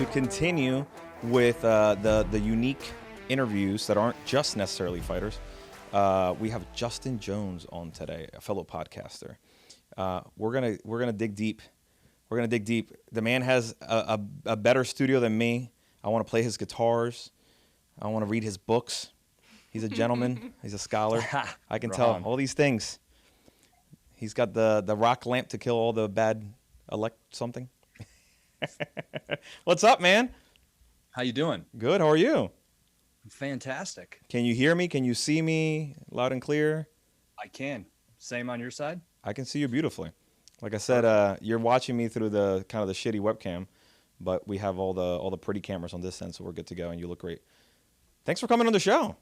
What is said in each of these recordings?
to continue with the unique interviews that aren't just necessarily fighters. We have Justin Jones on today, a fellow podcaster. We're gonna dig deep. We're gonna dig deep. The man has a better studio than me. I want to play his guitars. I want to read his books. He's a gentleman. He's a scholar. I can tell all these things. He's got the rock lamp to kill all the bad something. What's up, man? How you doing? Good. How are you? Fantastic. Can you hear me? Can you see me loud and clear? I can. Same on your side? I can see you beautifully. Like I said, you're watching me through the kind of the shitty webcam, but we have all the pretty cameras on this end, so we're good to go, and you look great. Thanks for coming on the show.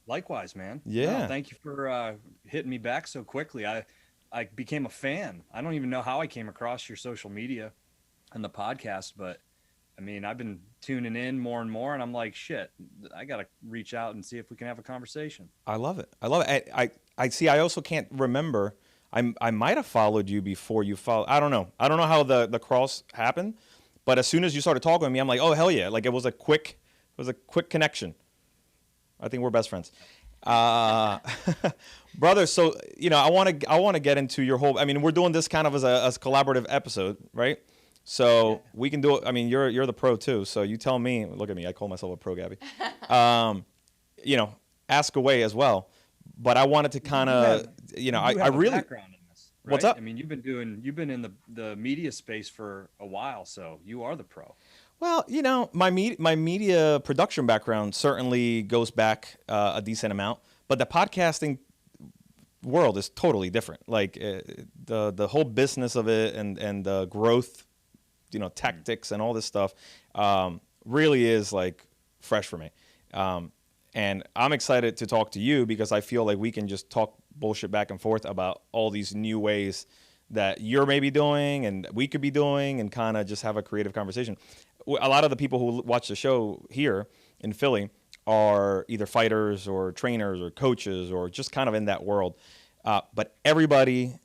Likewise, man. Yeah. No, thank you for hitting me back so quickly. I became a fan. I don't even know how I came across your social media and the podcast, but I mean, I've been tuning in more and more, and I'm like, shit, I got to reach out and see if we can have a conversation. I love it. I love it. I see. I also can't remember. I might have followed you before you followed. I don't know. I don't know how the cross happened, but as soon as you started talking to me, I'm like, oh hell yeah! Like it was a quick connection. I think we're best friends, brother. So I want to get into your whole. I mean, we're doing this kind of as a collaborative episode, right? So we can do it. I mean, you're the pro too. So you tell me. Look at me. I call myself a pro, Gabby. Ask away as well. But I wanted to kind of, I really. Background in this, right? What's up? I mean, you've been in the media space for a while, so you are the pro. Well, my media production background certainly goes back a decent amount, but the podcasting world is totally different. Like the whole business of it and the growth, tactics and all this stuff really is like fresh for me. And I'm excited to talk to you because I feel like we can just talk bullshit back and forth about all these new ways that you're maybe doing and we could be doing and kind of just have a creative conversation. A lot of the people who watch the show here in Philly are either fighters or trainers or coaches or just kind of in that world. But everybody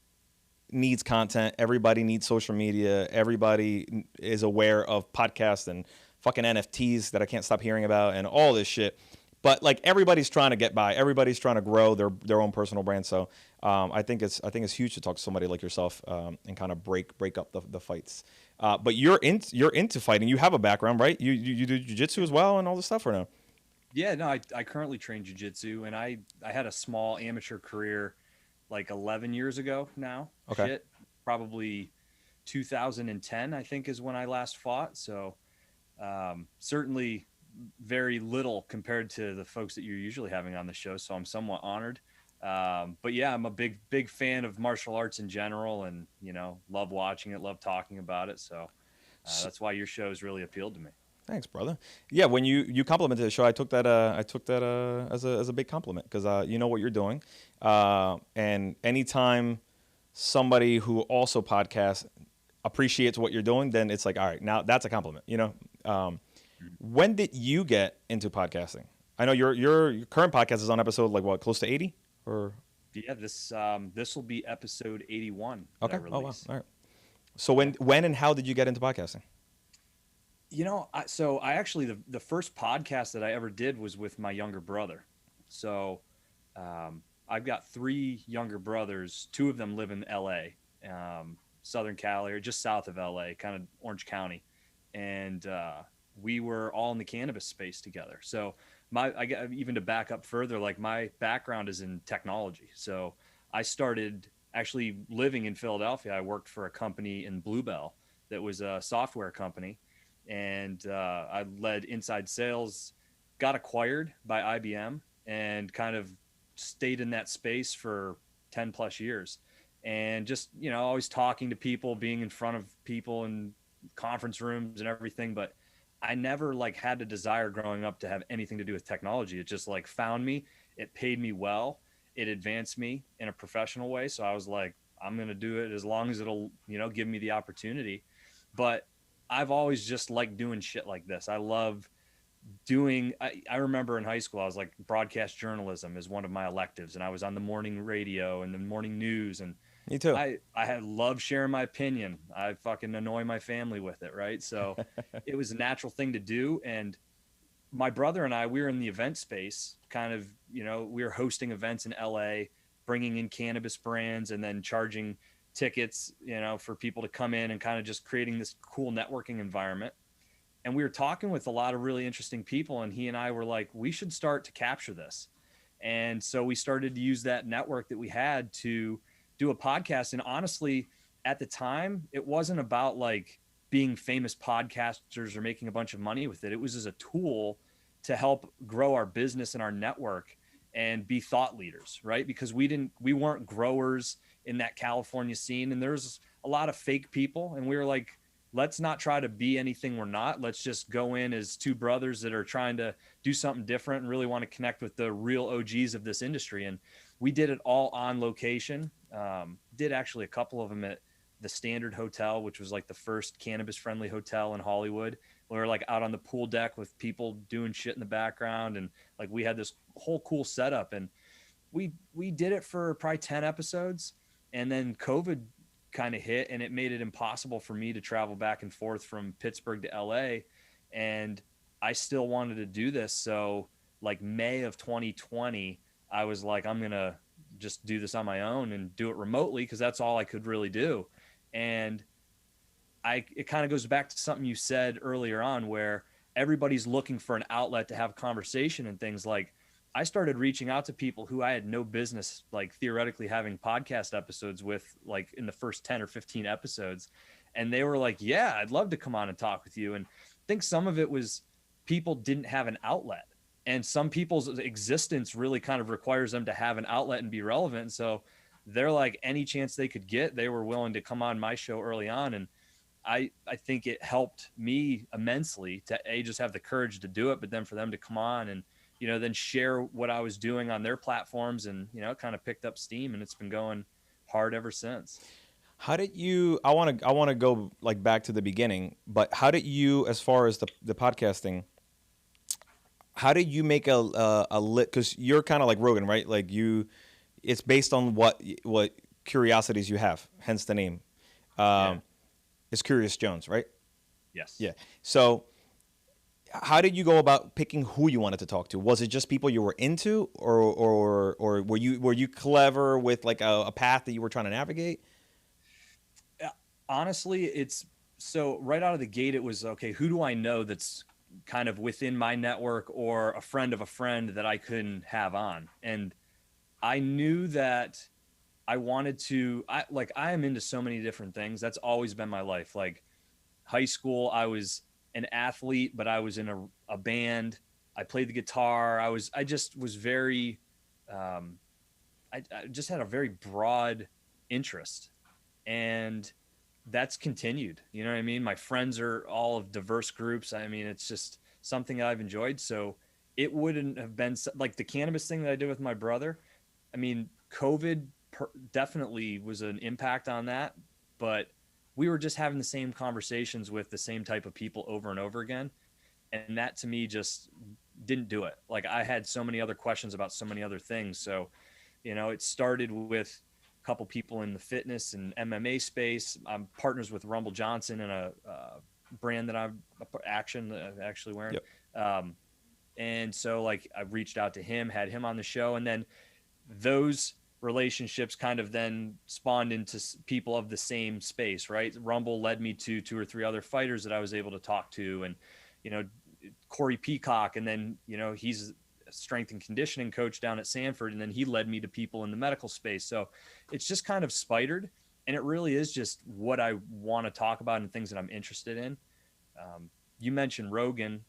needs content. Everybody needs social media. Everybody is aware of podcasts and fucking NFTs that I can't stop hearing about and all this shit. But like everybody's trying to get by. Everybody's trying to grow their own personal brand. So I think it's huge to talk to somebody like yourself and kind of break up the fights. But you're into fighting. You have a background, right? You do jiu-jitsu as well and all this stuff, or no? Yeah, no, I currently train jiu-jitsu, and I had a small amateur career like 11 years ago now. Okay. Shit, probably 2010, I think, is when I last fought. So certainly very little compared to the folks that you're usually having on the show. So I'm somewhat honored. But yeah, I'm a big fan of martial arts in general and, love watching it, love talking about it. So that's why your show has really appealed to me. Thanks, brother. Yeah, when you complimented the show, I took that as a big compliment because you know what you're doing. And anytime somebody who also podcasts appreciates what you're doing, then it's like, all right, now that's a compliment, When did you get into podcasting? I know your current podcast is on episode like what, close to 80 or? Yeah, this will be episode 81. Okay. Oh wow. All right. So when and how did you get into podcasting? I actually the first podcast that I ever did was with my younger brother. So I've got 3 younger brothers. 2 of them live in LA, Southern Cali, or just south of LA, kind of Orange County, and we were all in the cannabis space together. So even to back up further, like my background is in technology. So I started actually living in Philadelphia. I worked for a company in Bluebell that was a software company, and I led inside sales, got acquired by IBM, and kind of stayed in that space for 10 plus years. And just, always talking to people, being in front of people in conference rooms and everything. But I never had a desire growing up to have anything to do with technology. It just found me. It paid me well. It advanced me in a professional way. So I was like, I'm going to do it as long as it'll, give me the opportunity. But I've always just liked doing shit like this. I love doing, I remember in high school, I was like, broadcast journalism is one of my electives. And I was on the morning radio and the morning news. And Me too. I love sharing my opinion. I fucking annoy my family with it, right? So it was a natural thing to do. And my brother and I, we were in the event space, kind of, we were hosting events in LA, bringing in cannabis brands and then charging tickets, for people to come in and kind of just creating this cool networking environment. And we were talking with a lot of really interesting people. And he and I were like, we should start to capture this. And so we started to use that network that we had to do a podcast. And honestly, at the time, it wasn't about like being famous podcasters or making a bunch of money with it. It was as a tool to help grow our business and our network and be thought leaders, right? Because we weren't growers in that California scene. And there's a lot of fake people. And we were like, let's not try to be anything we're not. Let's just go in as two brothers that are trying to do something different and really want to connect with the real OGs of this industry. And we did it all on location. Did actually a couple of them at the Standard Hotel, which was like the first cannabis friendly hotel in Hollywood. We were like out on the pool deck with people doing shit in the background. And like, we had this whole cool setup, and we did it for probably 10 episodes. And then COVID kind of hit, and it made it impossible for me to travel back and forth from Pittsburgh to LA. And I still wanted to do this. So like May of 2020, I was like, I'm going to just do this on my own and do it remotely, because that's all I could really do. And it kind of goes back to something you said earlier on, where everybody's looking for an outlet to have a conversation and things. Like, I started reaching out to people who I had no business, like theoretically having podcast episodes with, like in the first 10 or 15 episodes. And they were like, yeah, I'd love to come on and talk with you. And I think some of it was people didn't have an outlet, and some people's existence really kind of requires them to have an outlet and be relevant. So they're like, any chance they could get, they were willing to come on my show early on. And I think it helped me immensely to just have the courage to do it, but then for them to come on and, then share what I was doing on their platforms, and, it kind of picked up steam, and it's been going hard ever since. How did you, I want to go like back to the beginning, but how did you, as far as the podcasting, how did you make a lit, cause you're kind of like Rogan, right? Like it's based on what curiosities you have, hence the name. It's Curious Jones, right? Yes. Yeah. So how did you go about picking who you wanted to talk to? Was it just people you were into, or were you clever with like a path that you were trying to navigate? Honestly, it's so right out of the gate, it was, okay, who do I know that's kind of within my network or a friend of a friend that I couldn't have on? And I knew that I wanted to, I am into so many different things. That's always been my life. Like high school, I was an athlete, but I was in a band. I played the guitar. I just was very, I just had a very broad interest, and that's continued. You know what I mean? My friends are all of diverse groups. I mean, it's just something I've enjoyed. So it wouldn't have been like the cannabis thing that I did with my brother. I mean, COVID definitely was an impact on that, but we were just having the same conversations with the same type of people over and over again. And that to me just didn't do it. Like, I had so many other questions about so many other things. So, it started with a couple people in the fitness and MMA space. I'm partners with Rumble Johnson and a brand that I'm actually wearing. Yep. And so like I reached out to him, had him on the show, and then those relationships kind of then spawned into people of the same space, right? Rumble led me to 2 or 3 other fighters that I was able to talk to, and, Corey Peacock, and then, he's a strength and conditioning coach down at Sanford, and then he led me to people in the medical space. So it's just kind of spidered, and it really is just what I want to talk about and things that I'm interested in. You mentioned Rogan.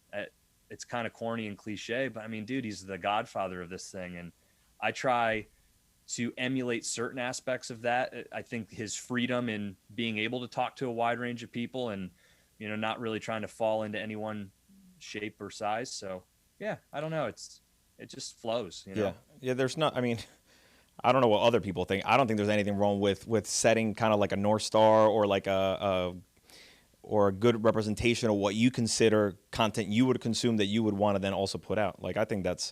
It's kind of corny and cliche, but I mean, dude, he's the godfather of this thing. And I try to emulate certain aspects of that. I think his freedom in being able to talk to a wide range of people and, not really trying to fall into any one shape or size. So yeah, I don't know. It just flows, Yeah. There's not, I mean, I don't know what other people think. I don't think there's anything wrong with setting kind of like a North Star or like or a good representation of what you consider content you would consume that you would want to then also put out. Like, I think that's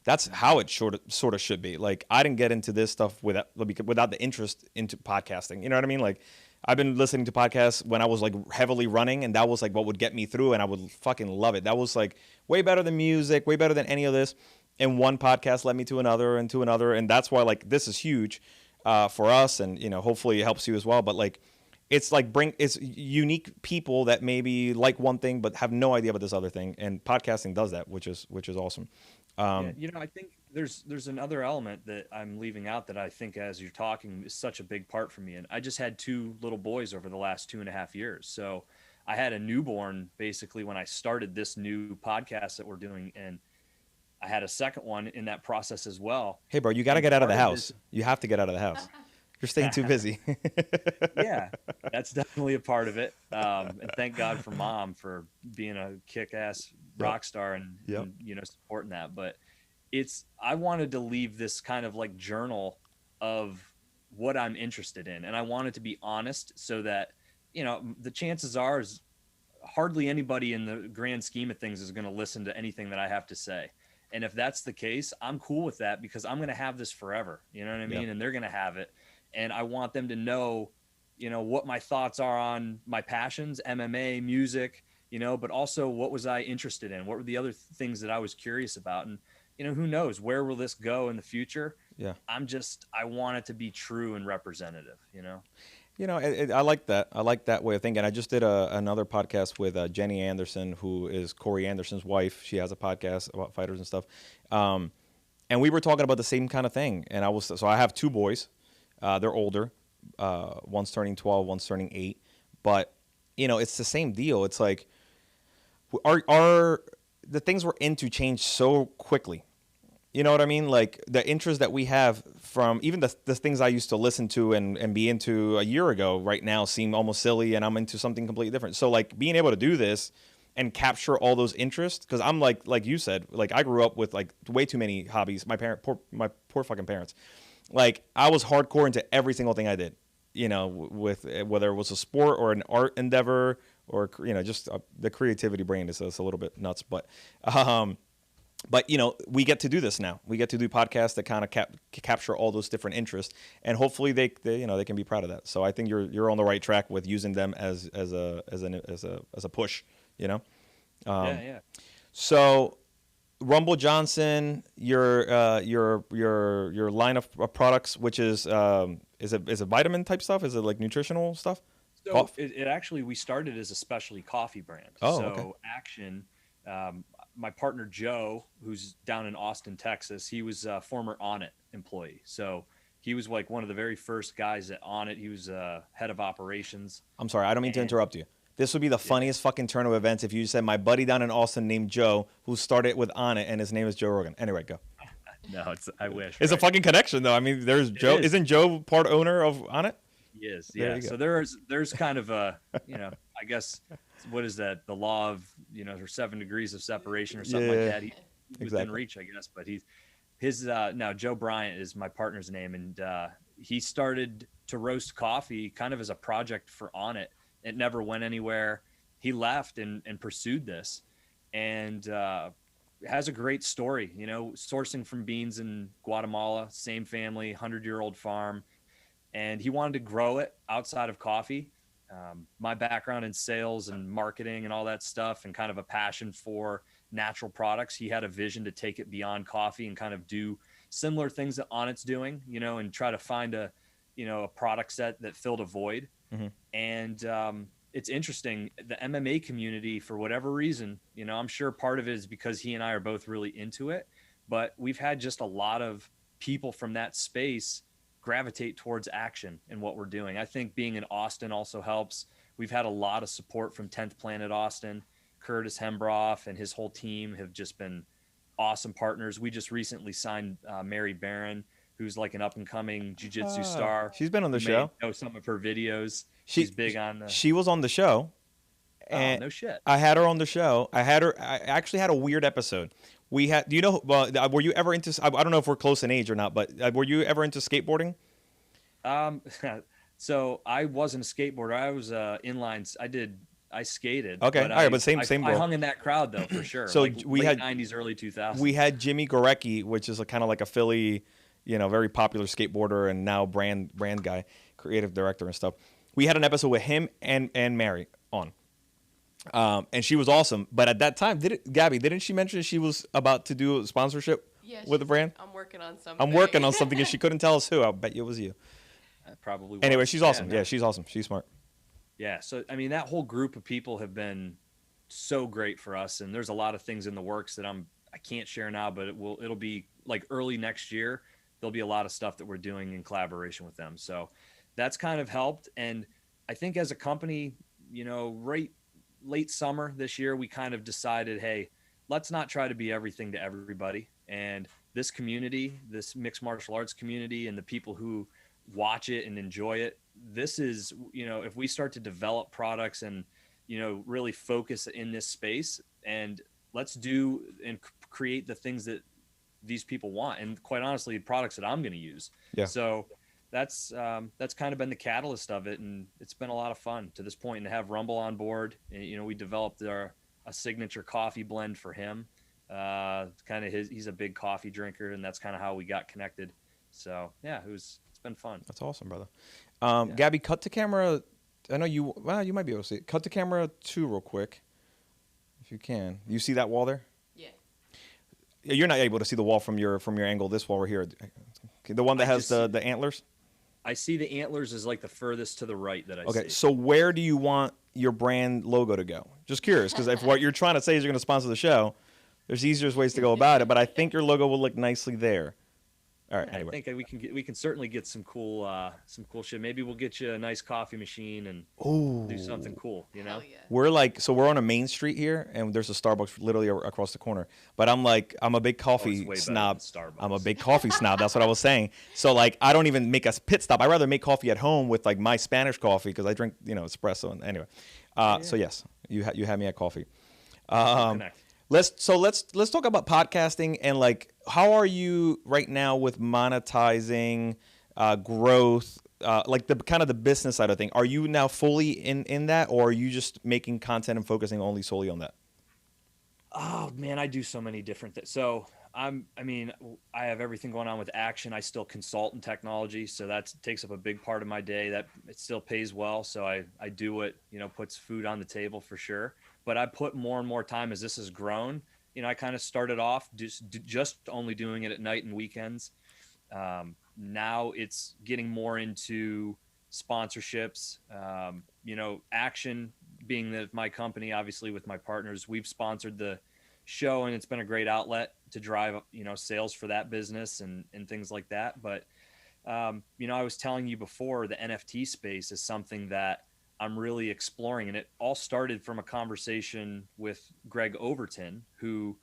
That's how it sort of should be. Like, I didn't get into this stuff without the interest into podcasting. You know what I mean? Like, I've been listening to podcasts when I was like heavily running, and that was like what would get me through, and I would fucking love it. That was like way better than music, way better than any of this. And one podcast led me to another and to another, and that's why like this is huge for us, and hopefully it helps you as well. But like, it's like it's unique people that maybe like one thing but have no idea about this other thing, and podcasting does that, which is awesome. Yeah, I think there's another element that I'm leaving out that I think as you're talking is such a big part for me. And I just had 2 little boys over the last 2.5 years. So I had a newborn basically when I started this new podcast that we're doing. And I had a second one in that process as well. Hey, bro, you got to get out of the house. You have to get out of the house. You're staying too busy. Yeah, that's definitely a part of it. And thank God for mom for being a kick-ass rock star and supporting that. But I wanted to leave this kind of like journal of what I'm interested in. And I wanted to be honest so that, the chances are is hardly anybody in the grand scheme of things is going to listen to anything that I have to say. And if that's the case, I'm cool with that because I'm going to have this forever. You know what I mean? And they're going to have it. And I want them to know, what my thoughts are on my passions, MMA, music, but also what was I interested in? What were the other things that I was curious about? And, who knows, where will this go in the future? Yeah. I want it to be true and representative, I like that. I like that way of thinking. I just did another podcast with Jenny Anderson, who is Corey Anderson's wife. She has a podcast about fighters and stuff. And we were talking about the same kind of thing. And so I have 2 boys. They're older. One's turning 12, one's turning 8. But, it's the same deal. It's like the things we're into change so quickly. You know what I mean? Like the interest that we have from even the things I used to listen to and be into a year ago right now seem almost silly, and I'm into something completely different. So like being able to do this and capture all those interests, because I'm like you said, like I grew up with like way too many hobbies. My poor fucking parents. Like I was hardcore into every single thing I did, with whether it was a sport or an art endeavor or just the creativity brain is a little bit nuts, but we get to do this now. We get to do podcasts that kind of capture all those different interests, and hopefully they can be proud of that. So I think you're on the right track with using them as a push. Yeah. So Rumble Johnson, your line of products, which is it vitamin type stuff? Is it like nutritional stuff? So it actually, we started as a specialty coffee brand. Oh, okay. Action. My partner Joe, who's down in Austin, Texas, he was a former Onnit employee. So he was like one of the very first guys at Onnit. He was head of operations. I'm sorry, I don't mean to interrupt you. This would be the funniest fucking turn of events if you said my buddy down in Austin named Joe, who started with Onnit, and his name is Joe Rogan. Anyway, go. No, I wish. It's a fucking connection, though. I mean, there's Joe. Isn't Joe part owner of Onnit? He is, yeah. So there's kind of a, I guess, what is that? The law of, or 7 degrees of separation or something like that. He within reach, I guess. But now Joe Bryant is my partner's name, and he started to roast coffee kind of as a project for Onnit. It never went anywhere. He left and pursued this, and has a great story. Sourcing from beans in Guatemala, same family, 100-year-old farm. And he wanted to grow it outside of coffee. My background in sales and marketing and all that stuff, and kind of a passion for natural products. He had a vision to take it beyond coffee and kind of do similar things that Onnit's doing, and try to find a product set that filled a void. Mm-hmm. And it's interesting, the MMA community, for whatever reason, I'm sure part of it is because he and I are both really into it, but we've had just a lot of people from that space gravitate towards action in what we're doing. I think being in Austin also helps. We've had a lot of support from 10th Planet Austin. Curtis Hembroff and his whole team have just been awesome partners. We just recently signed Mary Barron, who's like an up-and-coming jiu-jitsu star. She's been on the show. Know some of her videos. She's big on. She was on the show. And no shit. I had her on the show. I actually had a weird episode. We had. Do you know? Were you ever into? I don't know if we're close in age or not, but were you ever into skateboarding? So I wasn't a skateboarder. I was inline. I did I skated. Okay, but all right, but same I bro. hung in that crowd though for sure. So Like we late had '90s, early 2000s. we had Jimmy Gorecki, which is a kind of like a Philly, very popular skateboarder and now brand guy, creative director and stuff. We had an episode with him and Mary on, and she was awesome. But at that time, Gabby, didn't she mention she was about to do a sponsorship with the brand? I'm working on something. I'm working on something, and she couldn't tell us who. I bet it was you. Probably was. Anyway, she's awesome. no. Yeah, she's awesome. She's smart. Yeah. So, I mean, that whole group of people have been so great for us. And there's a lot of things in the works that I can't share now, but it'll be like early next year. There'll be a lot of stuff that we're doing in collaboration with them. So that's kind of helped. And I think as a company, right late summer this year, we kind of decided, hey, let's not try to be everything to everybody. And this community, this mixed martial arts community, and the people who watch it and enjoy it, this is, if we start to develop products and, really focus in this space, and let's do and create the things that these people want. And quite honestly, products that I'm going to use. Yeah. So that's kind of been the catalyst of it. And it's been a lot of fun to this point, and to have Rumble on board. And, we developed a signature coffee blend for him. He's a big coffee drinker, and that's kind of how we got connected. So yeah, it's been fun. That's awesome, brother. Gabby, cut to camera. I know you might be able to see it. Cut to camera 2 real quick, if you can. You see that wall there? Yeah. You're not able to see the wall from your angle. This wall right here, okay, the one that has the antlers. I see the antlers is like the furthest to the right that I see. Okay, so where do you want your brand logo to go? Just curious, because if what you're trying to say is you're going to sponsor the show, there's easier ways to go about it. But I think your logo will look nicely there. All right. Anyway, I think we can certainly get some cool shit. Maybe we'll get you a nice coffee machine and do something cool. Hell yeah. We're on a main street here, and there's a Starbucks literally across the corner. But I'm a big coffee snob. I'm a big coffee snob. That's what I was saying. So I don't even make a pit stop. I rather make coffee at home with my Spanish coffee, because I drink espresso. And anyway, so yes, you had me at coffee. Let's talk about podcasting and how are you right now with monetizing, growth, the kind of the business side of thing. Are you now fully in that, or are you just making content and focusing solely on that? Oh man, I do so many different things. So I have everything going on with Action. I still consult in technology, so that takes up a big part of my day. That it still pays well, so I do what puts food on the table for sure. But I put more and more time as this has grown. I kind of started off just only doing it at night and weekends. Now it's getting more into sponsorships. Action being my company, obviously with my partners, we've sponsored the show, and it's been a great outlet to drive sales for that business and things like that. But I was telling you before, the NFT space is something that I'm really exploring, and it all started from a conversation with Greg Overton, who,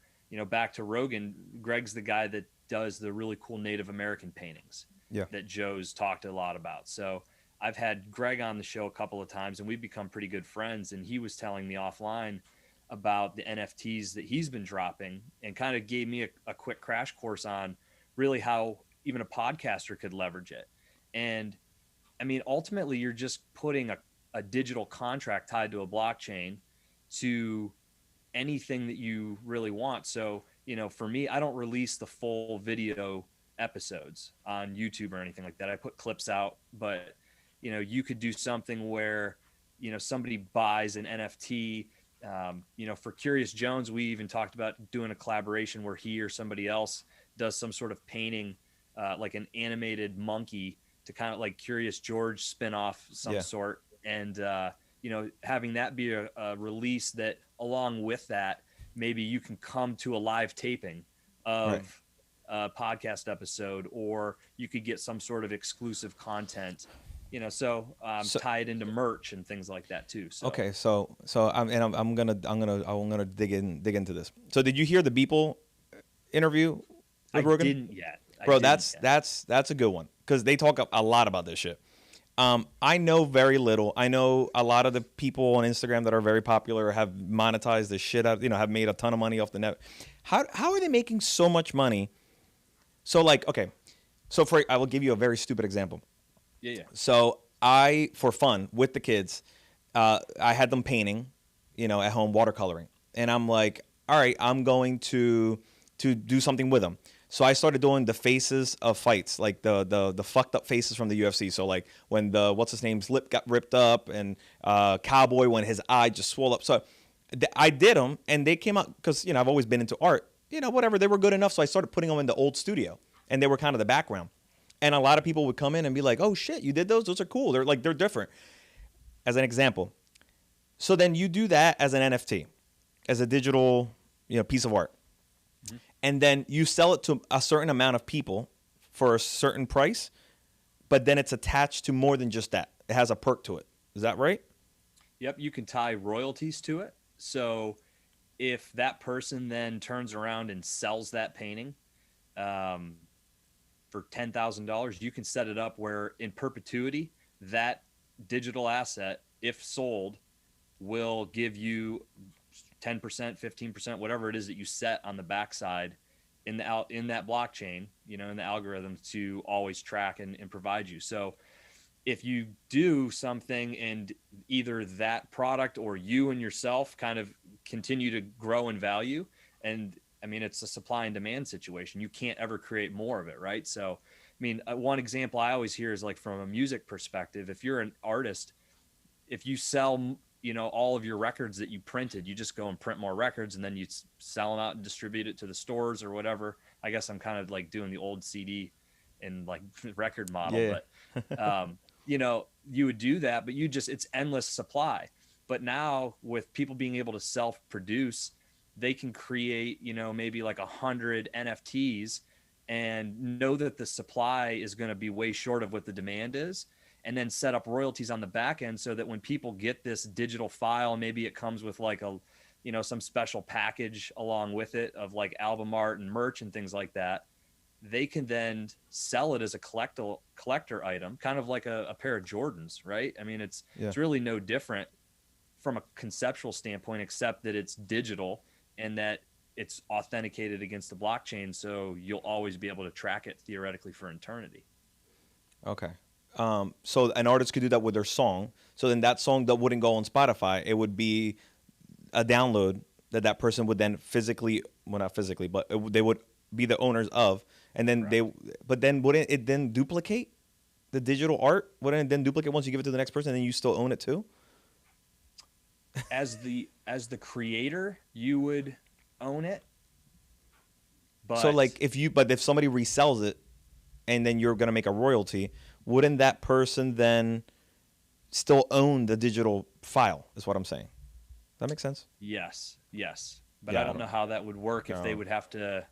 back to Rogan, Greg's the guy that does the really cool Native American paintings that Joe's talked a lot about. So I've had Greg on the show a couple of times, and we've become pretty good friends. And he was telling me offline about the NFTs that he's been dropping, and kind of gave me a quick crash course on really how even a podcaster could leverage it. And ultimately you're just putting a digital contract tied to a blockchain to anything that you really want. So, for me, I don't release the full video episodes on YouTube or anything like that. I put clips out, but you could do something where, somebody buys an NFT. For Curious Jones, we even talked about doing a collaboration where he or somebody else does some sort of painting, like an animated monkey, to kind of like Curious George spin-off some sort. And, having that be a release that along with that, maybe you can come to a live taping of a podcast episode, or you could get some sort of exclusive content, tie it into merch and things like that too. So. Okay. So I'm gonna dig into this. So did you hear the Beeple interview with Rogan? I didn't yet. Bro, that's a good one, because they talk a lot about this shit. I know very little. I know a lot of the people on Instagram that are very popular have monetized the shit out, have made a ton of money off the net. How are they making so much money? So okay. So I will give you a very stupid example. Yeah. So for fun with the kids, I had them painting, at home watercoloring. And I'm like, all right, I'm going to do something with them. So I started doing the faces of fights, like the fucked up faces from the UFC. So like when the what's his name's lip got ripped up, and Cowboy when his eye just swelled up. So I did them, and they came out because I've always been into art. Whatever, they were good enough. So I started putting them in the old studio, and they were kind of the background. And a lot of people would come in and be like, "Oh shit, you did those? Those are cool. They're different." As an example. So then you do that as an NFT, as a digital piece of art. And then you sell it to a certain amount of people for a certain price, but then it's attached to more than just that. It has a perk to it. Is that right? Yep, you can tie royalties to it. So if that person then turns around and sells that painting for $10,000, you can set it up where in perpetuity, that digital asset, if sold, will give you 10%, 15%, whatever it is that you set on the backside in that blockchain, in the algorithm to always track and provide you. So if you do something and either that product or you and yourself kind of continue to grow in value, and I mean, it's a supply and demand situation. You can't ever create more of it, right? So, I mean, one example I always hear is like from a music perspective, if you're an artist, if you sell all of your records that you printed, you just go and print more records and then you sell them out and distribute it to the stores or whatever. I guess I'm kind of like doing the old CD and like record model, Yeah. but you would do that, but it's endless supply. But now with people being able to self-produce, they can create, maybe like 100 NFTs and know that the supply is going to be way short of what the demand is, and then set up royalties on the back end so that when people get this digital file, maybe it comes with like some special package along with it of like album art and merch and things like that. They can then sell it as a collector item, kind of like a pair of Jordans, right? I mean, it's really no different from a conceptual standpoint, except that it's digital and that it's authenticated against the blockchain. So you'll always be able to track it theoretically for eternity. Okay. So an artist could do that with their song. So then that song that wouldn't go on Spotify, it would be a download that person would then physically, well, not physically, but they would be the owners of. And then but then wouldn't it then duplicate the digital art? Wouldn't it then duplicate once you give it to the next person and then you still own it too? As the creator, you would own it. But so like if somebody resells it and then you're going to make a royalty, wouldn't that person then still own the digital file, is what I'm saying. That makes sense? Yes. But yeah, I don't know how that would work if they would have to,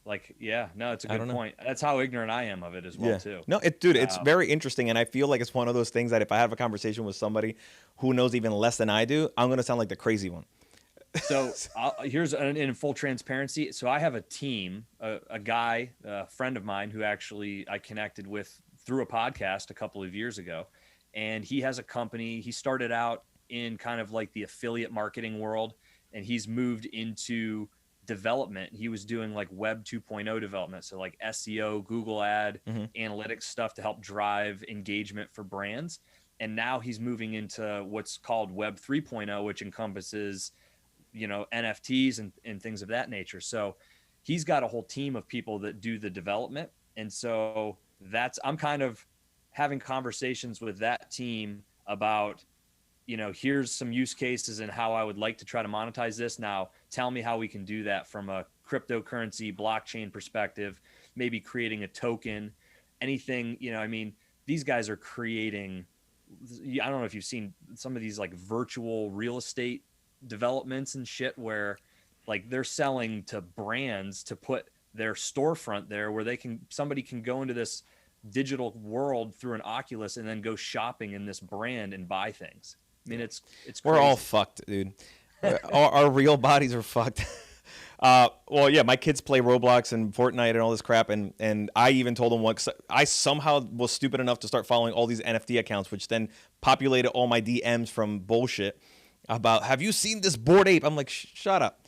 it's a good point. That's how ignorant I am of it as well, too. No, it's very interesting, and I feel like it's one of those things that if I have a conversation with somebody who knows even less than I do, I'm going to sound like the crazy one. So here's in full transparency. So I have a team, a guy, a friend of mine who actually I connected with through a podcast a couple of years ago. And he has a company. He started out in kind of like the affiliate marketing world, and he's moved into development. He was doing like Web 2.0 development. So like SEO, Google ad, analytics stuff to help drive engagement for brands. And now he's moving into what's called Web 3.0, which encompasses NFTs and things of that nature. So he's got a whole team of people that do the development. And so I'm kind of having conversations with that team about, here's some use cases and how I would like to try to monetize this. Now tell me how we can do that from a cryptocurrency blockchain perspective, maybe creating a token, anything, these guys are creating, I don't know if you've seen some of these like virtual real estate developments and shit where like they're selling to brands to put their storefront there where somebody can go into this digital world through an Oculus and then go shopping in this brand and buy things. I mean, it's crazy. We're all fucked, dude. our real bodies are fucked. My kids play Roblox and Fortnite and all this crap, and I even told them once I somehow was stupid enough to start following all these NFT accounts, which then populated all my DMs from bullshit about, have you seen this Bored Ape? I'm like, shut up.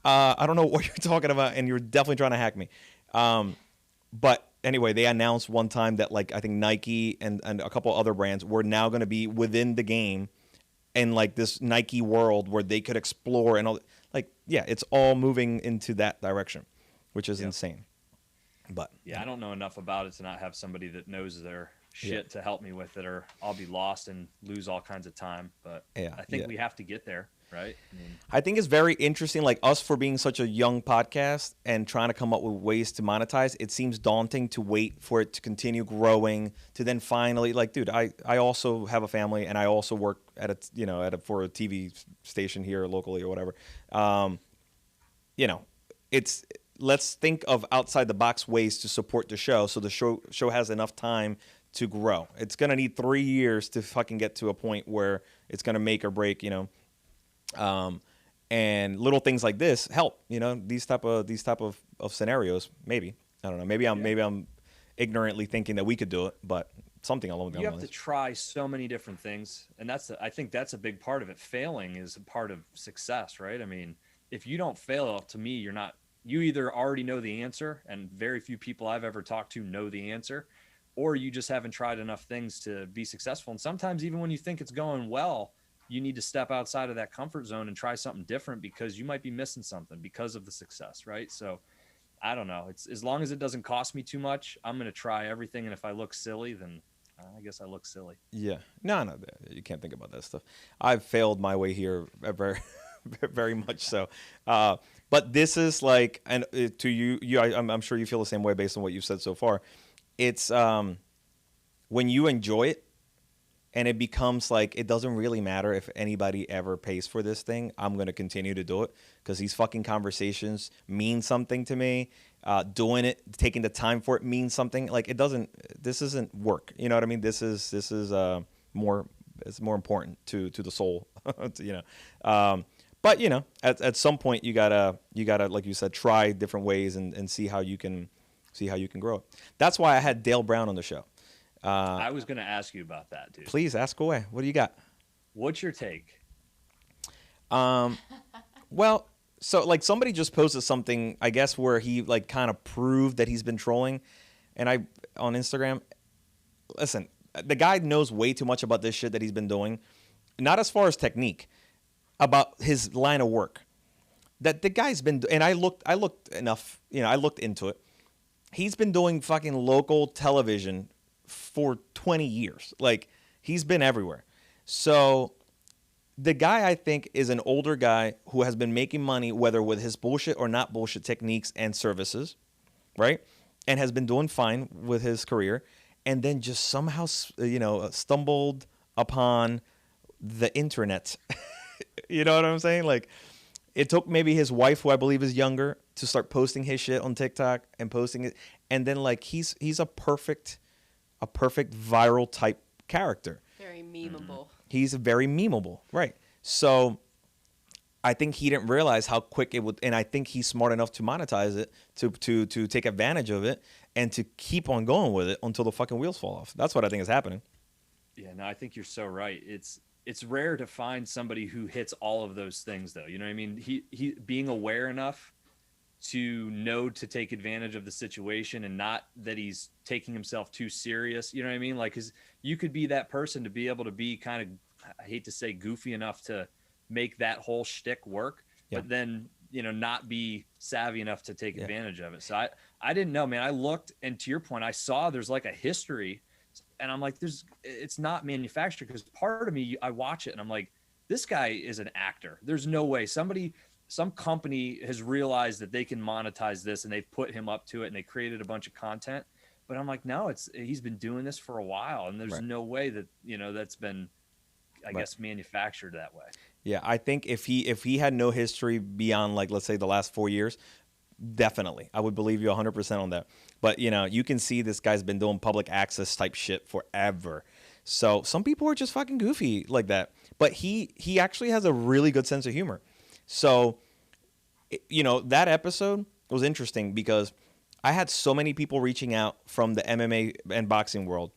I don't know what you're talking about, and you're definitely trying to hack me. But anyway, they announced one time that like I think Nike and a couple other brands were now going to be within the game and like this Nike world where they could explore and all. Like, yeah, it's all moving into that direction, which is insane. But yeah, I don't know enough about it to not have somebody that knows their shit to help me with it, or I'll be lost and lose all kinds of time. But I think we have to get there, right? I think it's very interesting, like us for being such a young podcast and trying to come up with ways to monetize. It seems daunting to wait for it to continue growing to then finally, like, dude, I also have a family and I also work at for a TV station here locally or whatever. Let's think of outside the box ways to support the show so the show has enough time to grow. It's gonna need 3 years to fucking get to a point where it's gonna make or break, and little things like this help, these type of scenarios. Maybe, I don't know. Maybe I'm ignorantly thinking that we could do it, but something along those lines. You have to try so many different things, and I think that's a big part of it. Failing is a part of success, right? I mean, if you don't fail, to me, you either already know the answer, and very few people I've ever talked to know the answer, or you just haven't tried enough things to be successful. And sometimes even when you think it's going well, you need to step outside of that comfort zone and try something different because you might be missing something because of the success, right? So I don't know. It's as long as it doesn't cost me too much, I'm going to try everything. And if I look silly, then I guess I look silly. Yeah. No, you can't think about that stuff. I've failed my way here very, very much so. But this is like, and to you, I'm sure you feel the same way based on what you've said so far. It's when you enjoy it and it becomes like it doesn't really matter if anybody ever pays for this thing. I'm going to continue to do it because these fucking conversations mean something to me. Doing it, taking the time for it means something. Like this isn't work. You know what I mean? This is more important to the soul, but at some point you gotta, like you said, try different ways and see how you can grow it. That's why I had Dale Brown on the show. I was going to ask you about that, dude. Please ask away. What do you got? What's your take? Well, so like somebody just posted something, I guess, where he like kind of proved that he's been trolling, and on Instagram. Listen, the guy knows way too much about this shit that he's been doing, not as far as technique, about his line of work. That the guy's been, and I looked enough, I looked into it. He's been doing fucking local television for 20 years. Like, he's been everywhere. So the guy, I think, is an older guy who has been making money, whether with his bullshit or not bullshit techniques and services, right? And has been doing fine with his career. And then just somehow, stumbled upon the internet. You know what I'm saying? Like, it took maybe his wife, who I believe is younger, to start posting his shit on TikTok and posting it. And then, like, he's a perfect viral type character. Very memeable. He's very memeable, right? So I think he didn't realize how quick it would, and I think he's smart enough to monetize it, to take advantage of it, and to keep on going with it until the fucking wheels fall off. That's what I think is happening. Yeah, no, I think you're so right. It's rare to find somebody who hits all of those things, though. You know what I mean? He being aware enough to know to take advantage of the situation, and not that he's taking himself too serious. You know what I mean? Like, 'cause you could be that person to be able to be kind of, I hate to say, goofy enough to make that whole shtick work, but then, not be savvy enough to take advantage of it. So I didn't know, man. I looked, and to your point, I saw there's like a history, and I'm like, it's not manufactured, because part of me, I watch it and I'm like, this guy is an actor. There's no way some company has realized that they can monetize this, and they've put him up to it, and they created a bunch of content. But I'm like, no, he's been doing this for a while, and there's no way that, that's been, I guess, manufactured that way. Yeah, I think if he had no history beyond, like, let's say the last 4 years, definitely, I would believe you 100% on that. But, you can see this guy's been doing public access type shit forever. So some people are just fucking goofy like that. But he actually has a really good sense of humor. So, that episode was interesting because I had so many people reaching out from the MMA and boxing world.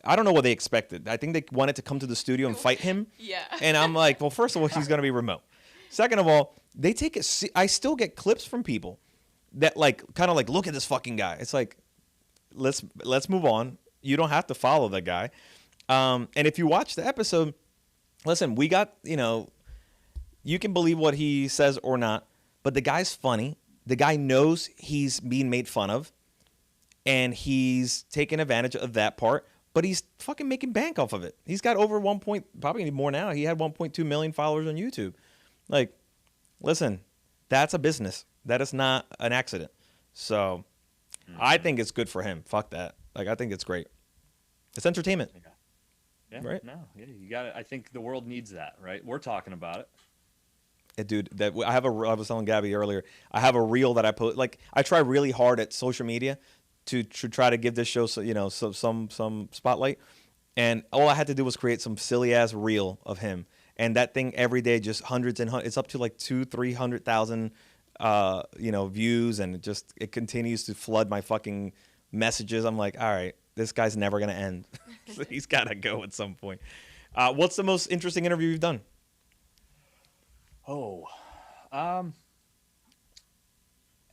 I don't know what they expected. I think they wanted to come to the studio and fight him. Yeah. And I'm like, well, first of all, he's going to be remote. Second of all, they take it. I still get clips from people that kind of look at this fucking guy. It's like, let's move on. You don't have to follow that guy. And if you watch the episode, Listen, we got, you can believe what he says or not, but the guy's funny. The guy knows he's being made fun of, and he's taking advantage of that part, but he's fucking making bank off of it. He's got over probably more now. He had 1.2 million followers on YouTube. Like, listen, that's a business. That is not an accident. So I think it's good for him. Fuck that. Like, I think it's great. It's entertainment. Yeah, right? No, yeah, you got it. I think the world needs that, right? We're talking about it. Dude, I was telling Gabby earlier, I have a reel that I put, like, I try really hard at social media to try to give this show, some spotlight. And all I had to do was create some silly ass reel of him. And that thing every day, just hundreds and hundreds, it's up to like 200,000-300,000, views. And it continues to flood my fucking messages. I'm like, all right, this guy's never going to end. He's got to go at some point. What's the most interesting interview you've done? Oh,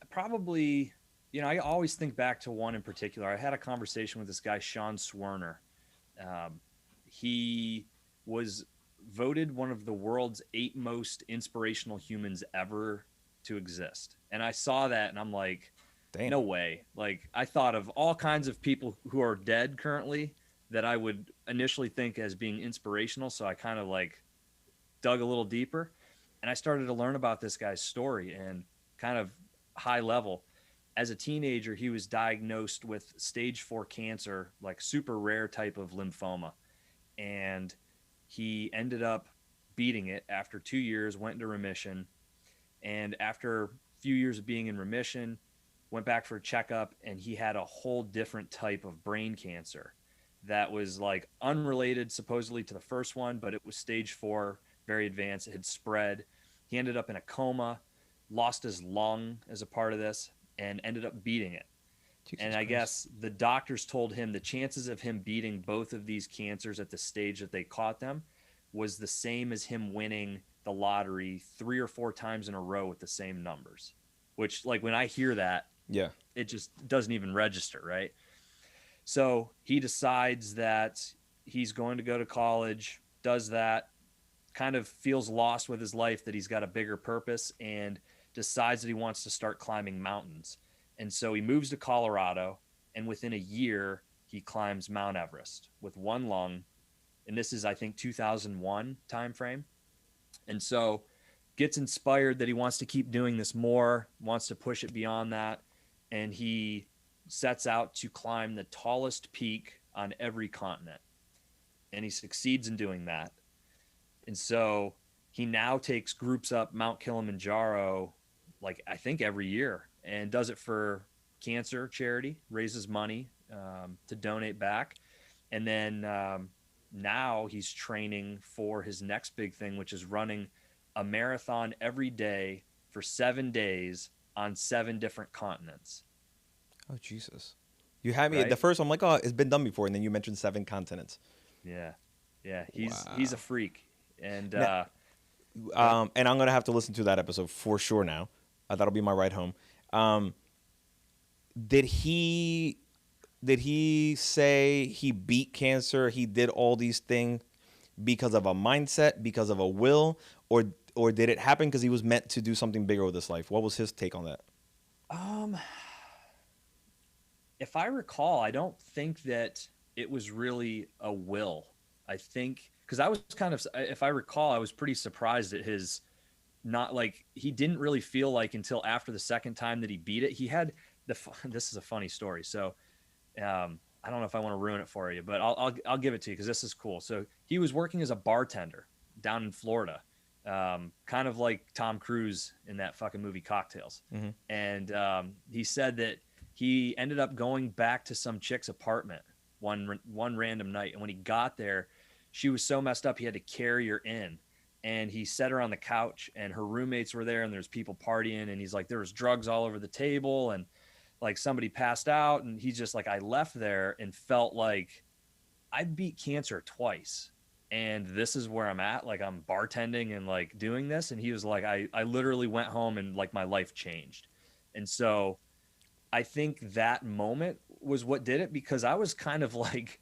probably, I always think back to one in particular. I had a conversation with this guy, Sean Swerner. He was voted one of the world's 8 most inspirational humans ever to exist. And I saw that and I'm like, damn. No way. Like, I thought of all kinds of people who are dead currently that I would initially think as being inspirational. So I kind of like dug a little deeper and I started to learn about this guy's story and kind of high level. As a teenager, he was diagnosed with stage 4 cancer, like super rare type of lymphoma. And he ended up beating it after 2 years, went into remission. And after a few years of being in remission, went back for a checkup, and he had a whole different type of brain cancer that was like unrelated supposedly to the first one, but it was stage 4, very advanced. It had spread. He ended up in a coma, lost his lung as a part of this, and ended up beating it. Jesus and I Christ. Guess the doctors told him the chances of him beating both of these cancers at the stage that they caught them was the same as him winning the lottery 3 or 4 times in a row with the same numbers, which, like, when I hear that, yeah, it just doesn't even register, right? So he decides that he's going to go to college, does that, kind of feels lost with his life, that he's got a bigger purpose, and decides that he wants to start climbing mountains. And so he moves to Colorado, and within a year, he climbs Mount Everest with one lung. And this is, I think, 2001 timeframe. And so gets inspired that he wants to keep doing this more, wants to push it beyond that. And he sets out to climb the tallest peak on every continent. And he succeeds in doing that. And so he now takes groups up Mount Kilimanjaro, like, I think every year, and does it for cancer charity, raises money to donate back. And then now he's training for his next big thing, which is running a marathon every day for 7 days on 7 different continents. Oh, Jesus. You had me Right? at the first one. I'm like, oh, it's been done before. And then you mentioned 7 continents. Yeah. He's a freak. And, and I'm going to have to listen to that episode for sure now. That'll be my ride home. Did he say he beat cancer? He did all these things because of a mindset, because of a will, or did it happen because he was meant to do something bigger with his life? What was his take on that? If I recall, I don't think that it was really a will. I think because I was kind of, if I recall, I was pretty surprised at his not, like, he didn't really feel like until after the second time that he beat it. He had this is a funny story. So I don't know if I want to ruin it for you, but I'll give it to you because this is cool. So he was working as a bartender down in Florida, kind of like Tom Cruise in that fucking movie Cocktails. Mm-hmm. And he said that he ended up going back to some chick's apartment one random night. And when he got there, she was so messed up he had to carry her in. And he set her on the couch, and her roommates were there, and there's people partying. And he's like, there was drugs all over the table, and like somebody passed out. And he's just like, I left there and felt like I beat cancer twice. And this is where I'm at. Like, I'm bartending and like doing this. And he was like, I literally went home and like my life changed. And so I think that moment was what did it, because I was kind of like,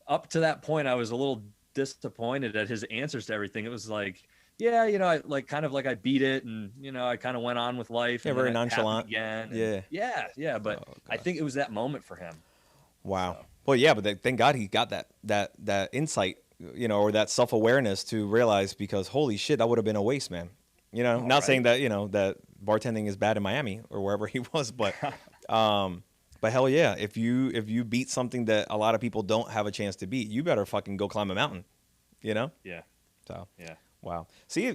up to that point, I was a little disappointed at his answers to everything. It was like, yeah, I like kind of like I beat it, and I kind of went on with life, Yeah, and then very it happened nonchalant. again, and Yeah. yeah. But Oh I gosh. think it was that moment for him. Wow. So Well, yeah, but thank God he got that insight, or that self awareness to realize, because holy shit, that would have been a waste, man. all Not saying right. that that bartending is bad in Miami or wherever he was, um, but hell yeah, if you beat something that a lot of people don't have a chance to beat, you better fucking go climb a mountain, you know. Yeah, So yeah. wow. See,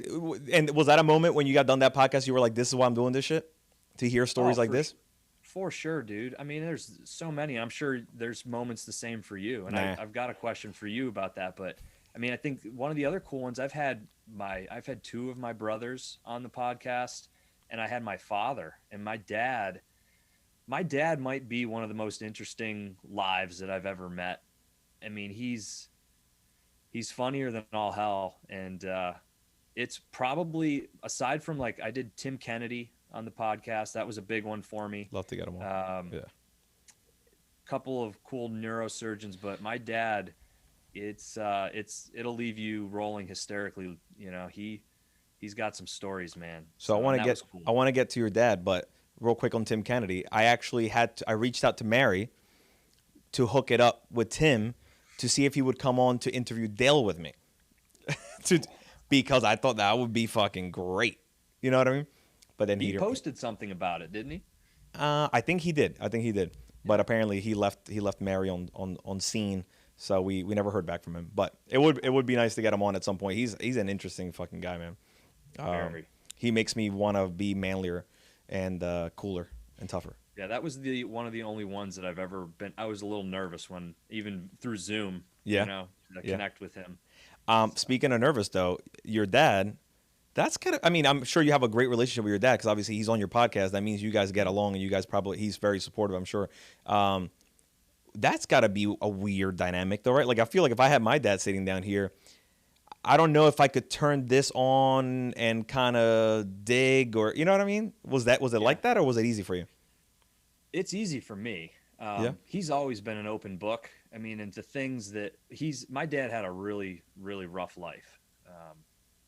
and was that a moment when you got done that podcast? You were like, this is why I'm doing this shit, to hear Oh, stories like this. for sure, dude. I mean, there's so many. I'm sure there's moments the same for you. And Nah. I've got a question for you about that. But I mean, I think one of the other cool ones I've had two of my brothers on the podcast, and I had my father and my dad. My dad might be one of the most interesting lives that I've ever met. I mean, he's funnier than all hell, and it's probably, aside from, like, I did Tim Kennedy on the podcast. That was a big one for me. Love to get them on. Yeah. Couple of cool neurosurgeons, but my dad, it'll leave you rolling hysterically. He's got some stories, man. So I want and to that get was cool. I want to get to your dad, but real quick on Tim Kennedy, I reached out to Mary to hook it up with Tim to see if he would come on to interview Dale with me, to because I thought that would be fucking great. You know what I mean? But then He posted something about it, didn't he? I think he did. But apparently he left Mary on scene, so we never heard back from him. But it would be nice to get him on at some point. He's an interesting fucking guy, man. Very. He makes me want to be manlier and cooler and tougher. Yeah, that was one of the only ones that I've ever been. I was a little nervous when, even through Zoom, Yeah. to Yeah. connect with him. Speaking of nervous, though, your dad, that's kind of, I mean, I'm sure you have a great relationship with your dad because obviously he's on your podcast. That means you guys get along, and you guys he's very supportive, I'm sure. That's got to be a weird dynamic, though, right? Like, I feel like if I had my dad sitting down here, I don't know if I could turn this on and kind of dig, or, you know what I mean? Was it like that, or was it easy for you? It's easy for me. Yeah. He's always been an open book. I mean, into things that my dad had a really, really rough life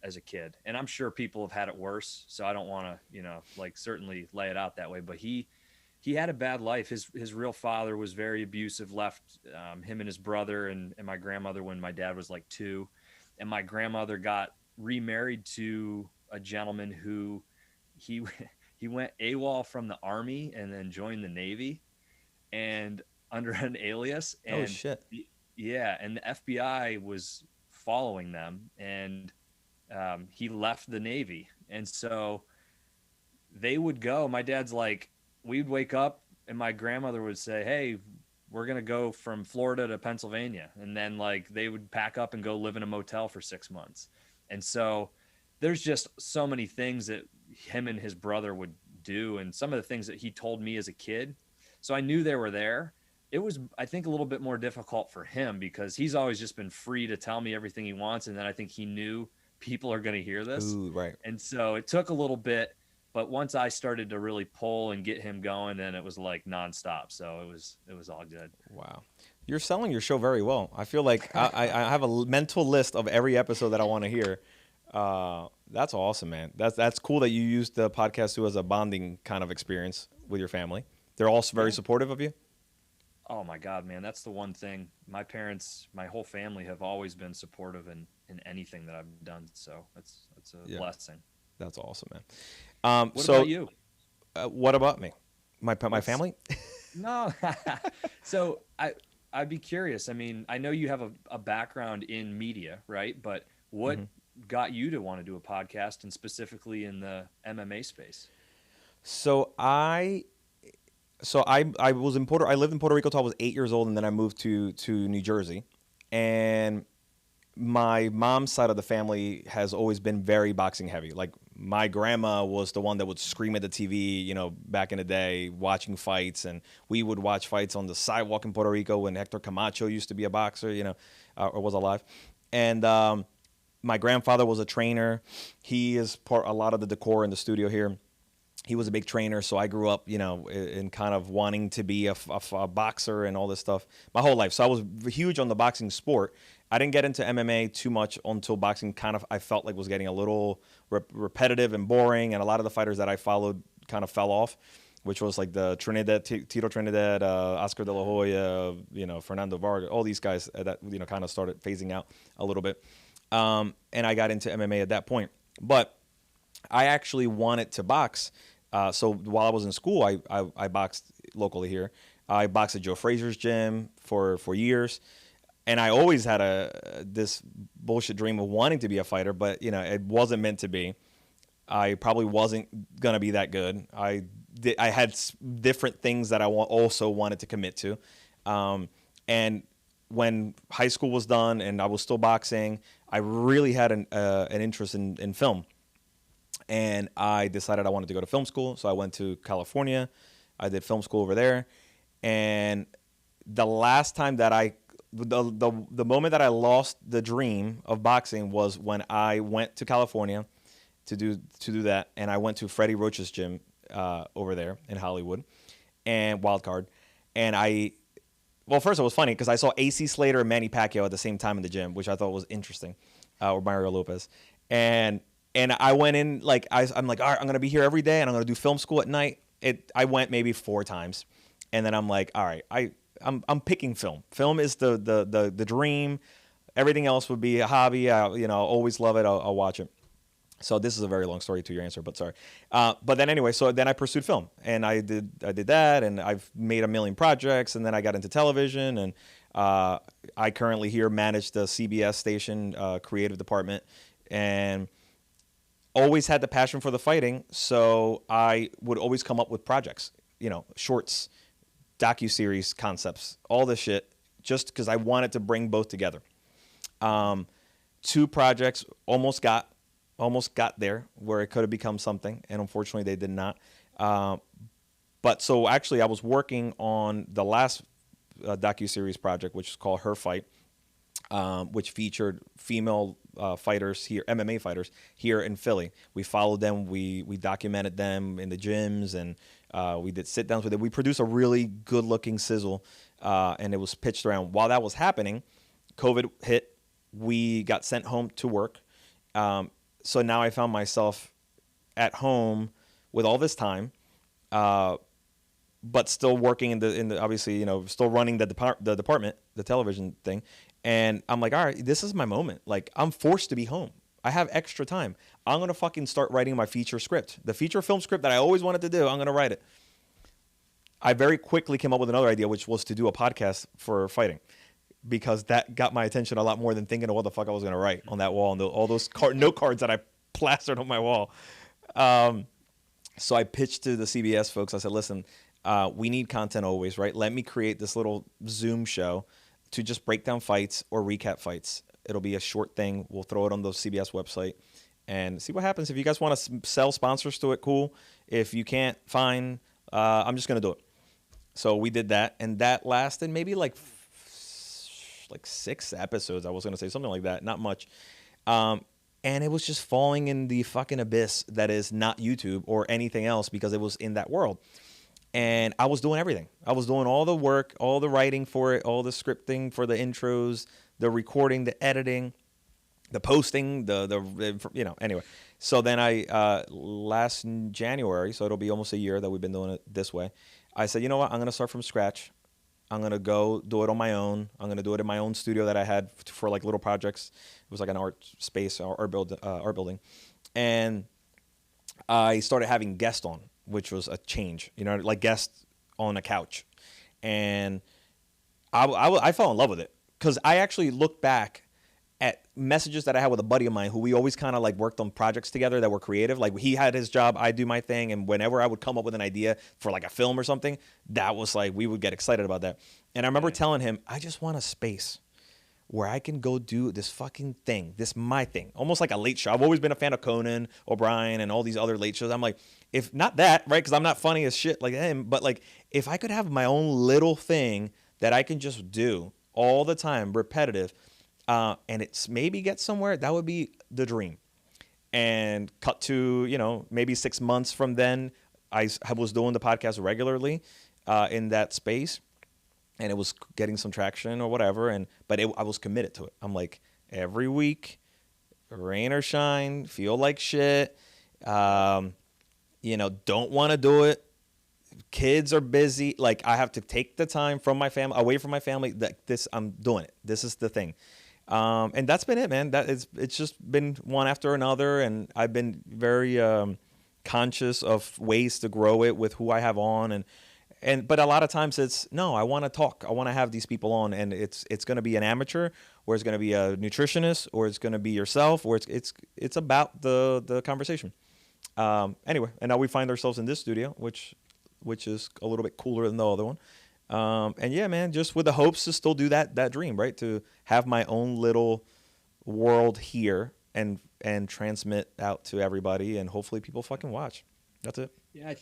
as a kid. And I'm sure people have had it worse. So I don't want to, like, certainly lay it out that way. But he had a bad life. His real father was very abusive, left him and his brother and my grandmother when my dad was like 2. And my grandmother got remarried to a gentleman who he went AWOL from the Army and then joined the Navy, and under an alias. And Oh, shit. yeah, and the FBI was following them, and he left the Navy. And so they would go. My dad's like, we'd wake up and my grandmother would say, hey, we're going to go from Florida to Pennsylvania. And then, like, they would pack up and go live in a motel for 6 months. And so there's just so many things that him and his brother would do, and some of the things that he told me as a kid. So I knew they were there. It was, I think, a little bit more difficult for him because he's always just been free to tell me everything he wants. And then I think he knew people are going to hear this. Ooh, right. And so it took a little bit, but once I started to really pull and get him going, then it was like nonstop. So it was all good. Wow. You're selling your show very well. I feel like I have a mental list of every episode that I want to hear. That's awesome, man. That's cool that you used the podcast too as a bonding kind of experience with your family. They're also very supportive of you. Oh my God, man. That's the one thing. My parents, my whole family have always been supportive in anything that I've done. So that's a blessing. That's awesome, man. What about you? What about me? My family? No. So I'd be curious. I mean, I know you have a background in media, right? But what got you to want to do a podcast, and specifically in the MMA space? So I was in I lived in Puerto Rico till I was 8 years old, and then I moved to New Jersey. And my mom's side of the family has always been very boxing heavy. Like, my grandma was the one that would scream at the TV, back in the day, watching fights. And we would watch fights on the sidewalk in Puerto Rico when Hector Camacho used to be a boxer, or was alive. And my grandfather was a trainer. He is part a lot of the decor in the studio here. He was a big trainer, so I grew up, in kind of wanting to be a boxer and all this stuff my whole life. So I was huge on the boxing sport. I didn't get into MMA too much until boxing kind of, I felt like was getting a little repetitive and boring. And a lot of the fighters that I followed kind of fell off, which was like the Tito Trinidad, Oscar De La Hoya, Fernando Vargas, all these guys that, kind of started phasing out a little bit. And I got into MMA at that point. But I actually wanted to box. So while I was in school, I boxed locally here. I boxed at Joe Frazier's gym for years. And I always had this bullshit dream of wanting to be a fighter, but, it wasn't meant to be. I probably wasn't going to be that good. I had different things that I also wanted to commit to. And when high school was done and I was still boxing, I really had an interest in film. And I decided I wanted to go to film school. So I went to California. I did film school over there. And the last time that the moment that I lost the dream of boxing was when I went to California to do that. And I went to Freddie Roach's gym over there in Hollywood and Wildcard. And first it was funny because I saw AC Slater and Manny Pacquiao at the same time in the gym, which I thought was interesting, or Mario Lopez. And I went in like, I'm like, all right, I'm going to be here every day and I'm going to do film school at night. I went maybe 4 times. And then I'm like, all right, I'm picking film. Film is the dream. Everything else would be a hobby. I'll always love it. I'll watch it. So this is a very long story to your answer, but sorry. But then anyway, so then I pursued film, and I did that, and I've made a million projects, and then I got into television, and I currently here manage the CBS station creative department, and always had the passion for the fighting. So I would always come up with projects, shorts, docuseries concepts, all this shit, just because I wanted to bring both together. 2 projects almost got there where it could have become something, and unfortunately they did not. But so actually I was working on the last docuseries project, which is called Her Fight, which featured female fighters here, MMA fighters here in Philly. We followed them, we documented them in the gyms, and we did sit downs with them. We produced a really good looking sizzle, and it was pitched around. While that was happening, COVID hit. We got sent home to work. So now I found myself at home with all this time, but still working in the obviously, still running the department, the television thing. And I'm like, all right, this is my moment. Like, I'm forced to be home. I have extra time. I'm going to fucking start writing my feature script. The feature film script that I always wanted to do, I'm going to write it. I very quickly came up with another idea, which was to do a podcast for fighting, because that got my attention a lot more than thinking of what the fuck I was going to write on that wall and all those note cards that I plastered on my wall. So I pitched to the CBS folks. I said, listen, we need content always, right? Let me create this little Zoom show to just break down fights or recap fights. It'll be a short thing. We'll throw it on the CBS website and see what happens. If you guys want to sell sponsors to it, cool. If you can't, fine. I'm just going to do it. So we did that, and that lasted maybe like 6 episodes, I was going to say, something like that, not much. And it was just falling in the fucking abyss that is not YouTube or anything else, because it was in that world. And I was doing everything. I was doing all the work, all the writing for it, all the scripting for the intros, the recording, the editing, the posting, anyway. So then last January, so it'll be almost a year that we've been doing it this way, I said, you know what, I'm going to start from scratch. I'm going to go do it on my own. I'm going to do it in my own studio that I had for like little projects. It was like an art space, art building. And I started having guests on, which was a change, like guests on a couch. And I fell in love with it, because I actually looked back at messages that I had with a buddy of mine who we always kind of like worked on projects together that were creative. Like, he had his job, I do my thing. And whenever I would come up with an idea for like a film or something, that was like, we would get excited about that. And I remember telling him, I just want a space where I can go do this fucking thing, this my thing, almost like a late show. I've always been a fan of Conan O'Brien and all these other late shows. I'm like, if not that, right, because I'm not funny as shit like him, but like, if I could have my own little thing that I can just do all the time, repetitive, and it's maybe get somewhere, that would be the dream. And cut to, maybe 6 months from then, I was doing the podcast regularly in that space. and it was getting some traction or whatever. I was committed to it. I'm like, every week, rain or shine, feel like shit. Don't want to do it. Kids are busy. Like, I have to take the time from my family, away from my family. I'm doing it. This is the thing. And that's been it, man. It's just been one after another, and I've been very conscious of ways to grow it with who I have on, but a lot of times I want to talk. I want to have these people on, and it's going to be an amateur, or it's going to be a nutritionist, or it's going to be yourself, or it's about the conversation. Anyway, and now we find ourselves in this studio, which is a little bit cooler than the other one. And yeah, man, just with the hopes to still do that dream, right? To have my own little world here and transmit out to everybody, and hopefully people fucking watch. That's it. Yeah, I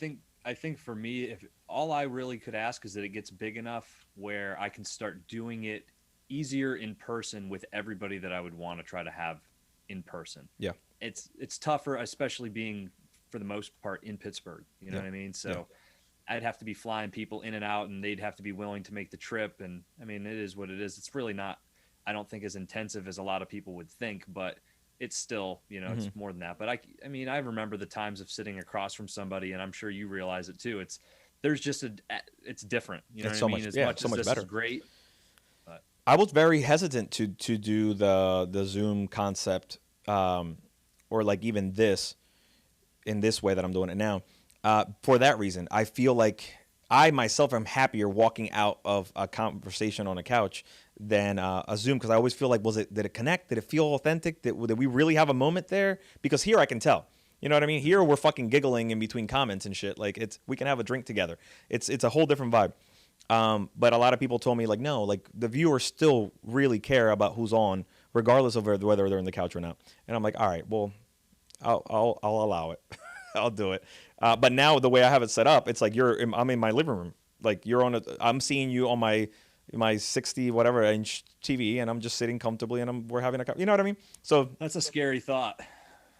think for me, if all I really could ask is that it gets big enough where I can start doing it easier in person with everybody that I would want to try to have in person. Yeah. It's tougher, especially being for the most part in Pittsburgh. You know what I mean? So I'd have to be flying people in and out, and they'd have to be willing to make the trip. And I mean, it is what it is. It's really not, I don't think, as intensive as a lot of people would think, but it's still, it's more than that. But I mean, I remember the times of sitting across from somebody, and I'm sure you realize it too. It's different. You know it's what so I mean? Much, as much so as much this better. is great. But I was very hesitant to do the Zoom concept, or like even this in this way that I'm doing it now. For that reason, I feel like I myself am happier walking out of a conversation on a couch than a Zoom, because I always feel like, did it connect? Did it feel authentic? Did we really have a moment there? Because here I can tell. You know what I mean? Here we're fucking giggling in between comments and shit. Like, we can have a drink together. It's a whole different vibe. But a lot of people told me, like, no, like, the viewers still really care about who's on, regardless of whether they're in the couch or not. And I'm like, all right, well, I'll allow it. I'll do it. But now the way I have it set up, it's like I'm in my living room. Like, I'm seeing you on my 60 whatever inch TV, and I'm just sitting comfortably, and we're having you know what I mean? So that's a scary thought.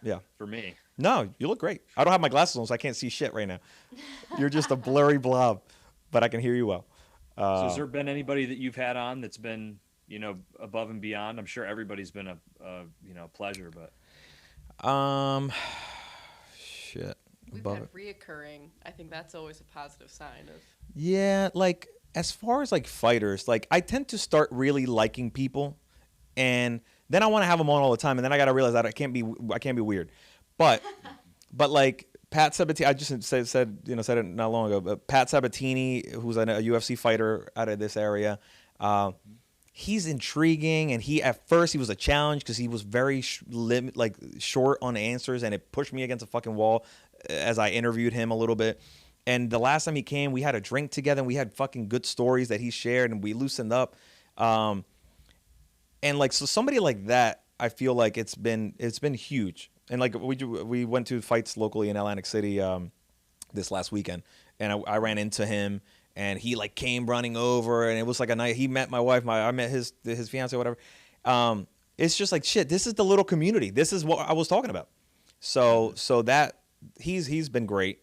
Yeah. For me. No, you look great. I don't have my glasses on, so I can't see shit right now. You're just a blurry blob, but I can hear you well. So has there been anybody that you've had on that's been, above and beyond? I'm sure everybody's been a pleasure, but. Shit. We've had reoccurring. I think that's always a positive sign of. Yeah, like, as far as like fighters, like, I tend to start really liking people, and then I want to have them on all the time, and then I got to realize that I can't be weird. But like Pat Sabatini, I just said it not long ago, but Pat Sabatini, who's a UFC fighter out of this area, he's intriguing, and at first he was a challenge because he was very short on answers, and it pushed me against a fucking wall as I interviewed him a little bit. And the last time he came, we had a drink together, and we had fucking good stories that he shared, and we loosened up. And like, so somebody like that, I feel like it's been huge. And like, we went to fights locally in Atlantic City this last weekend, and I ran into him, and he like came running over, and it was like a night. He met my wife, I met his fiance, whatever. It's just like, shit, this is the little community. This is what I was talking about. So that he's been great.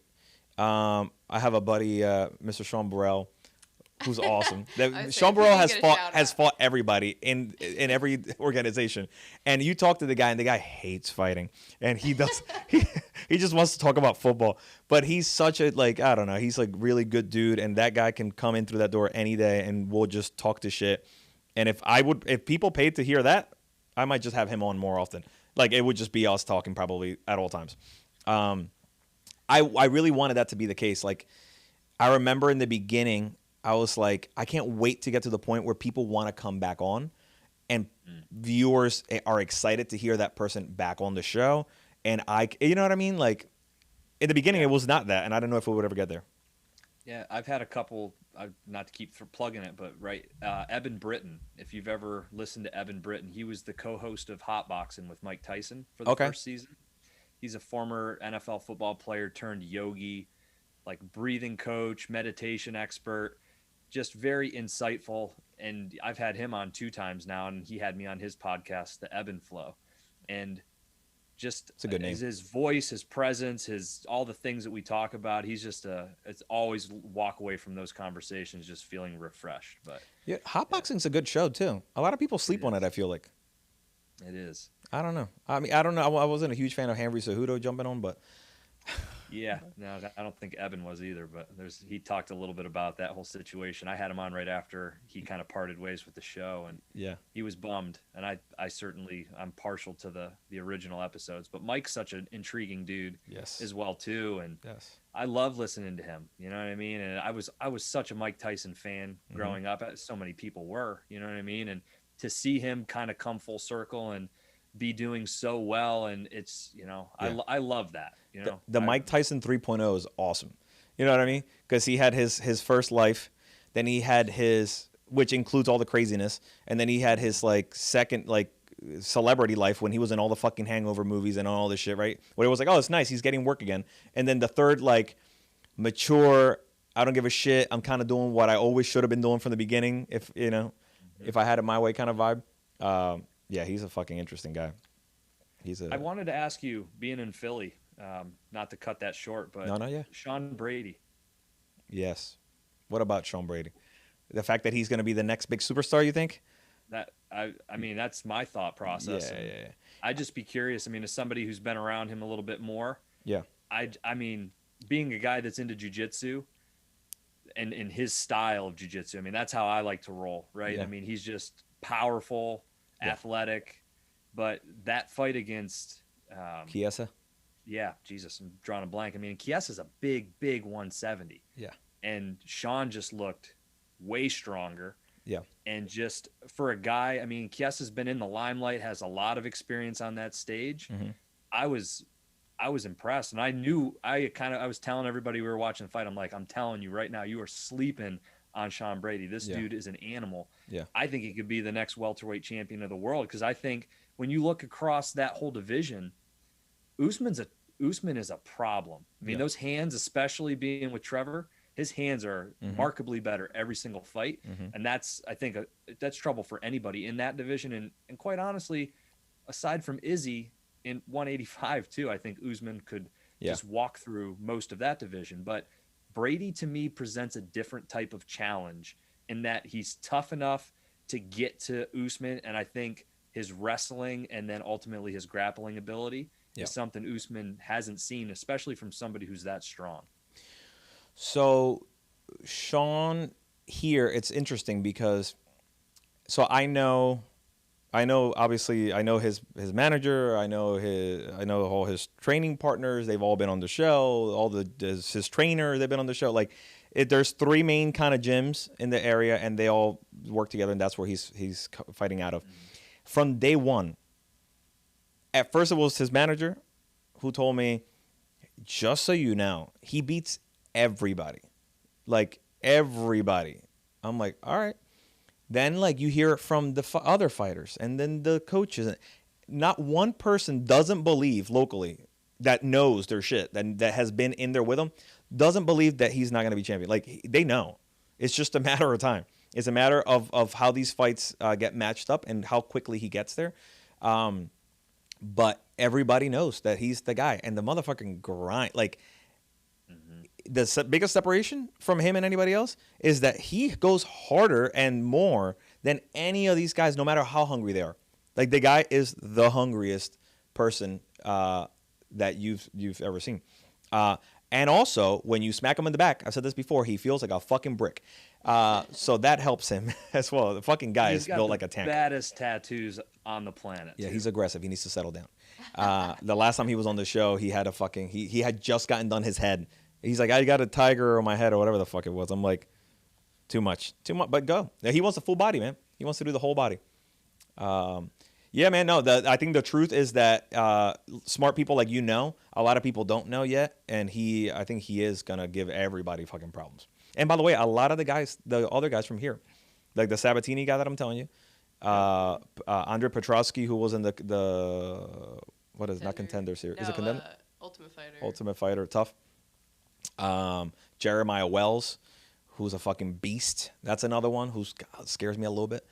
I have a buddy, Mr. Sean Burrell, who's awesome. Sean Burrell has fought everybody in every organization. And you talk to the guy, and the guy hates fighting. And he just wants to talk about football. But he's such a, like, I don't know, he's like really good dude, and that guy can come in through that door any day, and we'll just talk to shit. And if people paid to hear that, I might just have him on more often. Like, it would just be us talking probably at all times. I really wanted that to be the case. Like, I remember in the beginning, I was like, I can't wait to get to the point where people want to come back on, and viewers are excited to hear that person back on the show. And you know what I mean? Like, in the beginning, it was not that, and I don't know if we would ever get there. Yeah, I've had a couple, not to keep plugging it, but Eben Britton. If you've ever listened to Eben Britton, he was the co-host of Hot Boxing with Mike Tyson for the first season. He's a former NFL football player turned yogi, like breathing coach, meditation expert, just very insightful. And I've had him on 2 times now, and he had me on his podcast, The Ebb and Flow. And just It's a good name. his voice, his presence, his all the things that we talk about. He's just it's always walk away from those conversations just feeling refreshed. But Yeah, hotboxing's a good show too. A lot of people sleep on it. I feel like. it is. I don't know. I mean, I don't know. I wasn't a huge fan of Henry Cejudo jumping on, but Yeah, no, I don't think Evan was either, but he talked a little bit about that whole situation. I had him on right after he kind of parted ways with the show, and yeah, he was bummed. And I'm partial to the original episodes, but Mike's such an intriguing dude yes, as well too, and yes, I love listening to him. You know what I mean? And I was such a Mike Tyson fan growing up, as so many people were. You know what I mean? And to see him kind of come full circle and be doing so well, and it's I love that. The Mike Tyson 3.0 is awesome. You know what I mean? Because he had his first life, then he had his, which includes all the craziness, and then he had his like second like celebrity life when he was in all the fucking Hangover movies and all this shit, right? Where it was like, oh, it's nice, he's getting work again, and then the third like mature, I don't give a shit, I'm kind of doing what I always should have been doing from the beginning, if if I had it my way kind of vibe. Yeah, he's a fucking interesting guy. I wanted to ask you, being in Philly, not to cut that short, but yeah. Sean Brady. Yes. What about Sean Brady? The fact that he's going to be the next big superstar, you think? That I mean, that's my thought process. Yeah. I'd just be curious. I mean, as somebody who's been around him a little bit more, yeah. I mean, being a guy that's into jiu-jitsu and in his style of jiu-jitsu, I mean, that's how I like to roll, right? Yeah. I mean, he's just powerful, athletic, but that fight against Chiesa? Yeah, Jesus, I'm drawing a blank. I mean, Chiesa's a big 170. Yeah. And Sean just looked way stronger. Yeah. And just for a guy, I mean, Chiesa's been in the limelight, has a lot of experience on that stage. Mm-hmm. I was impressed, and I was telling everybody we were watching the fight, I'm like, I'm telling you right now, you are sleeping on Sean Brady. This dude is an animal. Yeah. I think he could be the next welterweight champion of the world, because I think when you look across that whole division, Usman is a problem. I mean, those hands, especially being with Trevor, his hands are markedly better every single fight. And that's, I think, that's trouble for anybody in that division. And quite honestly, aside from Izzy in 185 too, I think Usman could just walk through most of that division. But Brady, to me, presents a different type of challenge in that he's tough enough to get to Usman. And I think his wrestling and then ultimately his grappling ability is something Usman hasn't seen, especially from somebody who's that strong. So Sean here, it's interesting because I know obviously I know his manager, I know all his training partners, they've all been on the show, his trainer, they've been on the show. Like there's three main kind of gyms in the area and they all work together, and that's where he's fighting out of. From day one, at first it was his manager who told me, just so you know, he beats everybody. Like everybody. I'm like, all right. Then like you hear it from the other fighters and then the coaches. Not one person doesn't believe locally that knows their shit, that has been in there with him, doesn't believe that he's not going to be champion. Like they know. It's just a matter of time. It's a matter of how these fights get matched up and how quickly he gets there. But everybody knows that he's the guy, and the motherfucking grind. Like the biggest separation from him and anybody else is that he goes harder and more than any of these guys, no matter how hungry they are. Like the guy is the hungriest person that you've ever seen. And also, when you smack him in the back, I've said this before, he feels like a fucking brick. So that helps him as well. The fucking guy is built like a tank. Baddest tattoos on the planet. Yeah, he's aggressive. He needs to settle down. The last time he was on the show, he had he had just gotten done his head. He's like, I got a tiger on my head or whatever the fuck it was. I'm like, too much. But go. He wants a full body, man. He wants to do the whole body. Yeah, man. No, I think the truth is that smart people like a lot of people don't know yet, and I think he is gonna give everybody fucking problems. And by the way, a lot of the other guys from here, like the Sabatini guy that I'm telling you, Andre Petrosky, who was in the what is not Contender series? No, is it Contender? Ultimate Fighter. Ultimate Fighter, tough. Jeremiah Wells, who's a fucking beast. That's another one who scares me a little bit.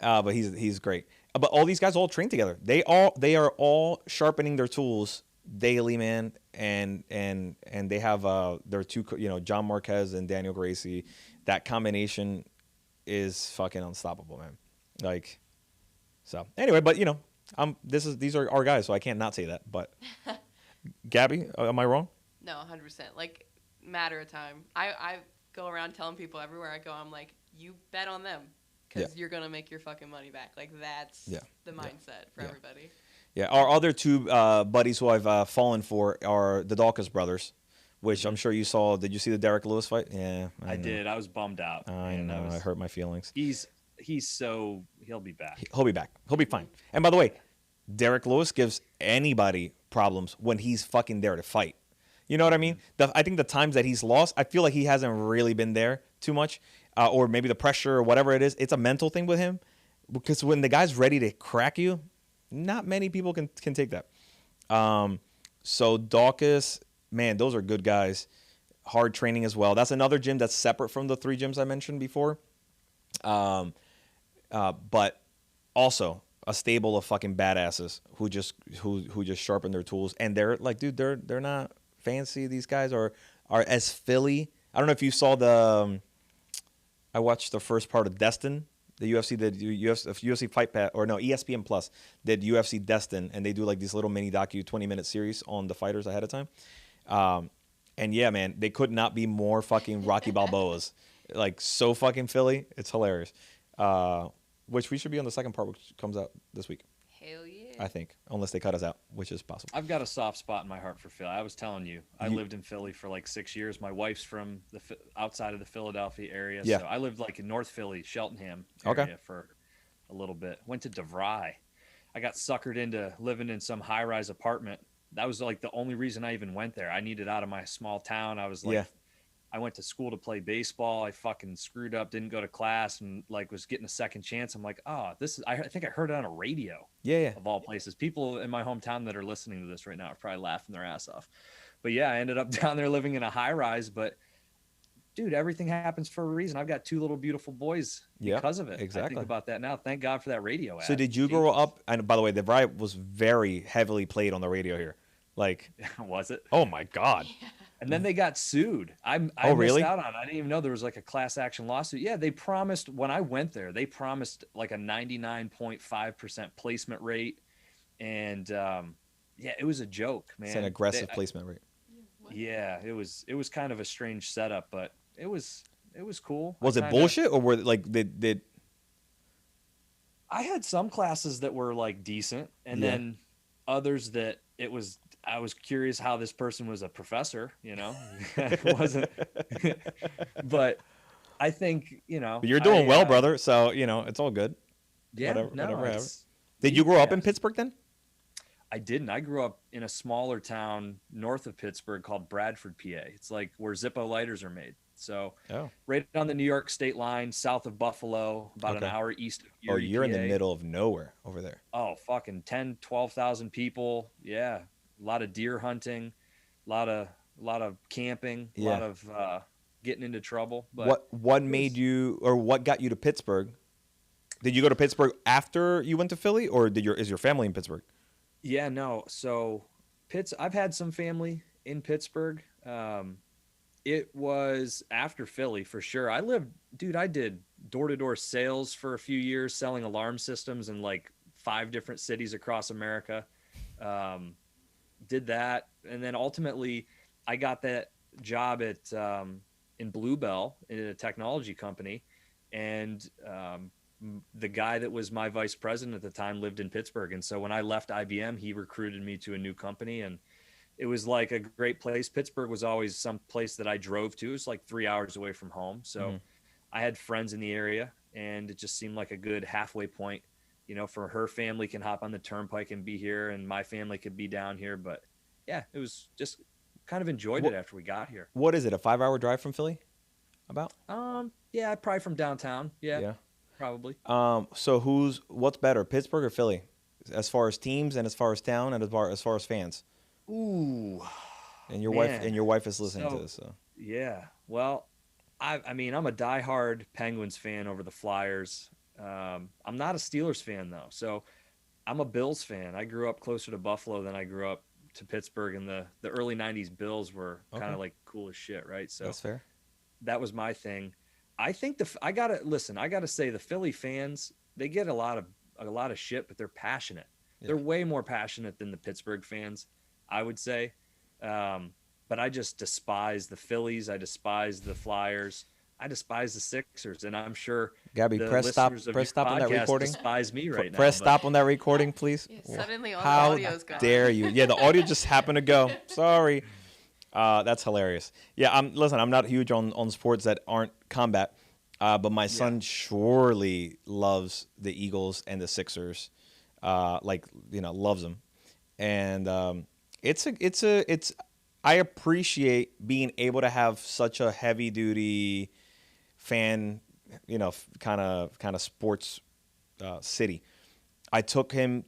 But he's great. But all these guys all train together. They are all sharpening their tools daily, man. And they have their two, John Marquez and Daniel Gracie. That combination is fucking unstoppable, man. Like, so anyway, but these are our guys, so I can't not say that. But Gabby, am I wrong? No, 100%. Like, matter of time. I go around telling people everywhere I go, I'm like, you bet on them because you're going to make your fucking money back. Like, that's the mindset for everybody. Yeah, our other two buddies who I've fallen for are the Dawkins brothers, which I'm sure you saw. Did you see the Derek Lewis fight? Yeah, I did. I was bummed out. I know. I hurt my feelings. He'll be back. He'll be back. He'll be fine. And by the way, Derek Lewis gives anybody problems when he's fucking there to fight. You know what I mean? I think the times that he's lost, I feel like he hasn't really been there too much, or maybe the pressure or whatever it is. It's a mental thing with him, because when the guy's ready to crack you, not many people can take that. So Dawkins, man, those are good guys. Hard training as well. That's another gym that's separate from the 3 gyms I mentioned before. But also a stable of fucking badasses who just sharpen their tools, and they're like, dude, they're not fancy. These guys are as Philly. I don't know if you saw I watched the first part of Destin. The UFC did UFC Fight Pass, or no, ESPN Plus did UFC Destin, and they do like these little mini 20-minute series on the fighters ahead of time. And yeah, man, they could not be more fucking Rocky Balboas. Like, so fucking Philly. It's hilarious. Which we should be on the second part, which comes out this week. Hell yeah. I think, unless they cut us out, which is possible. I've got a soft spot in my heart for Philly. I was telling you, I lived in Philly for like 6 years. My wife's from outside of the Philadelphia area. Yeah. So I lived like in North Philly, Cheltenham area for a little bit. Went to DeVry. I got suckered into living in some high-rise apartment. That was like the only reason I even went there. I needed out of my small town. I was like, I went to school to play baseball. I fucking screwed up, didn't go to class, and like was getting a second chance. I'm like, I think I heard it on a radio. Yeah. Of all places. People in my hometown that are listening to this right now are probably laughing their ass off. But yeah, I ended up down there living in a high rise. But dude, everything happens for a reason. I've got 2 little beautiful boys because of it. Exactly. I think about that now. Thank God for that radio ad. So did you grow up? And by the way, DeVry was very heavily played on the radio here. Like, was it? Oh my God. Yeah. And then they got sued. I really? missed out on it. I didn't even know there was like a class action lawsuit. Yeah, they promised, when I went there, they promised like a 99.5% placement rate. And it was a joke, man. It's an aggressive placement rate. Yeah, it was kind of a strange setup, but it was cool. Was it bullshit, or were like did I had some classes that were like decent, and then others that I was curious how this person was a professor, It wasn't, but I think, But you're doing well, brother. So, it's all good. Yeah. Whatever happens. Did you grow up in Pittsburgh then? I didn't. I grew up in a smaller town north of Pittsburgh called Bradford, PA. It's like where Zippo lighters are made. So right on the New York state line, south of Buffalo, about an hour east of Erie, you're in PA. the middle of nowhere over there. Oh, fucking 10, 12,000 people. Yeah. A lot of deer hunting, a lot of camping, a lot of getting into trouble. But what made you, or what got you to Pittsburgh? Did you go to Pittsburgh after you went to Philly, or is your family in Pittsburgh? Yeah, no. So I've had some family in Pittsburgh. It was after Philly for sure. I did door-to-door sales for a few years, selling alarm systems in like 5 different cities across America. Did that, and then ultimately I got that job at in Bluebell in a technology company, and the guy that was my vice president at the time lived in Pittsburgh, and so when I left IBM, he recruited me to a new company, and it was like a great place. Pittsburgh was always some place that I drove to. It was like 3 hours away from home, so I had friends in the area, and it just seemed like a good halfway point. For her family can hop on the turnpike and be here, and my family could be down here. But yeah, it was just kind of enjoyed it after we got here. What is it? A 5-hour drive from Philly? About? Yeah, probably from downtown. Yeah. Probably. So what's better, Pittsburgh or Philly, as far as teams and as far as town and as far as fans? Ooh. And your wife is listening to this. So. Yeah. Well, I mean, I'm a diehard Penguins fan over the Flyers. I'm not a Steelers fan though, so I'm a Bills fan. I grew up closer to Buffalo than I grew up to Pittsburgh, and the early '90s Bills were kind of like cool as shit, right? So That's fair. that was my thing. I think I gotta say the Philly fans, they get a lot of shit, but they're passionate. Yeah. They're way more passionate than the Pittsburgh fans, I would say. But I just despise the Phillies. I despise the Flyers. I despise the Sixers, and I'm sure Gabby, press stop on that recording. Despise me right now. Press stop on that recording, please. Yeah, suddenly all How the audio's gone. dare you? Yeah, the audio just happened to go. Sorry. That's hilarious. Yeah, I'm not huge on sports that aren't combat, but my son surely loves the Eagles and the Sixers, loves them, and I appreciate being able to have such a heavy duty fan, kind of sports city. I took him,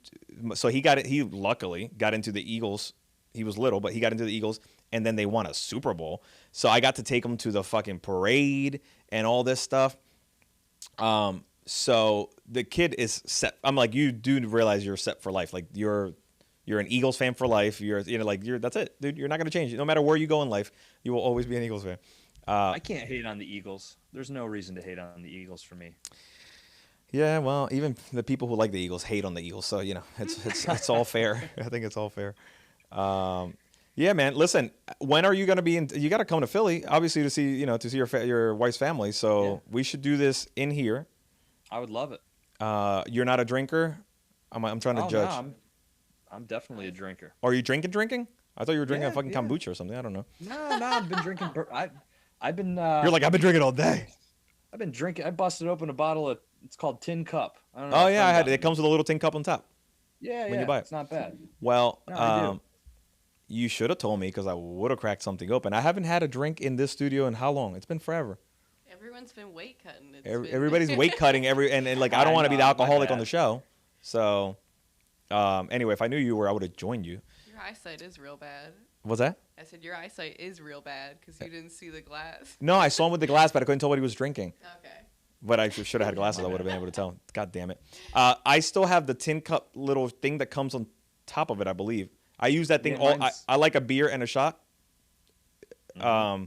so he luckily got into the Eagles. He was little, but he got into the Eagles, and then they won a Super Bowl. So I got to take him to the fucking parade and all this stuff. So the kid is set. I'm like, you do realize you're set for life. Like you're an Eagles fan for life. That's it, dude. You're not gonna change it. No matter where you go in life, you will always be an Eagles fan. I can't hate on the Eagles. There's no reason to hate on the Eagles for me. Yeah, well, even the people who like the Eagles hate on the Eagles, so it's all fair. I think it's all fair. Yeah, man. Listen, when are you gonna be in? You got to come to Philly, obviously, to see your wife's family. So we should do this in here. I would love it. You're not a drinker. I'm trying to judge. No, I'm definitely a drinker. Are you drinking? I thought you were drinking a fucking kombucha or something. I don't know. No, I've been drinking. I've been. You're like, I've been drinking all day. I've been drinking. I busted open a bottle of. It's called Tin Cup. I don't know. Oh yeah, I had it. It comes with a little tin cup on top. Yeah, when you buy it. It's not bad. Well, you should have told me because I would have cracked something open. I haven't had a drink in this studio in how long? It's been forever. Everyone's been weight cutting. Everybody's weight cutting and I don't want to be the alcoholic on the show. So, anyway, if I knew you were, I would have joined you. Your eyesight is real bad. What's that? I said your eyesight is real bad because you didn't see the glass. No, I saw him with the glass, but I couldn't tell what he was drinking. Okay. But I should have had glasses. I would have been able to tell. God damn it. I still have the tin cup little thing that comes on top of it, I believe. I use that thing I like a beer and a shot. Mm-hmm.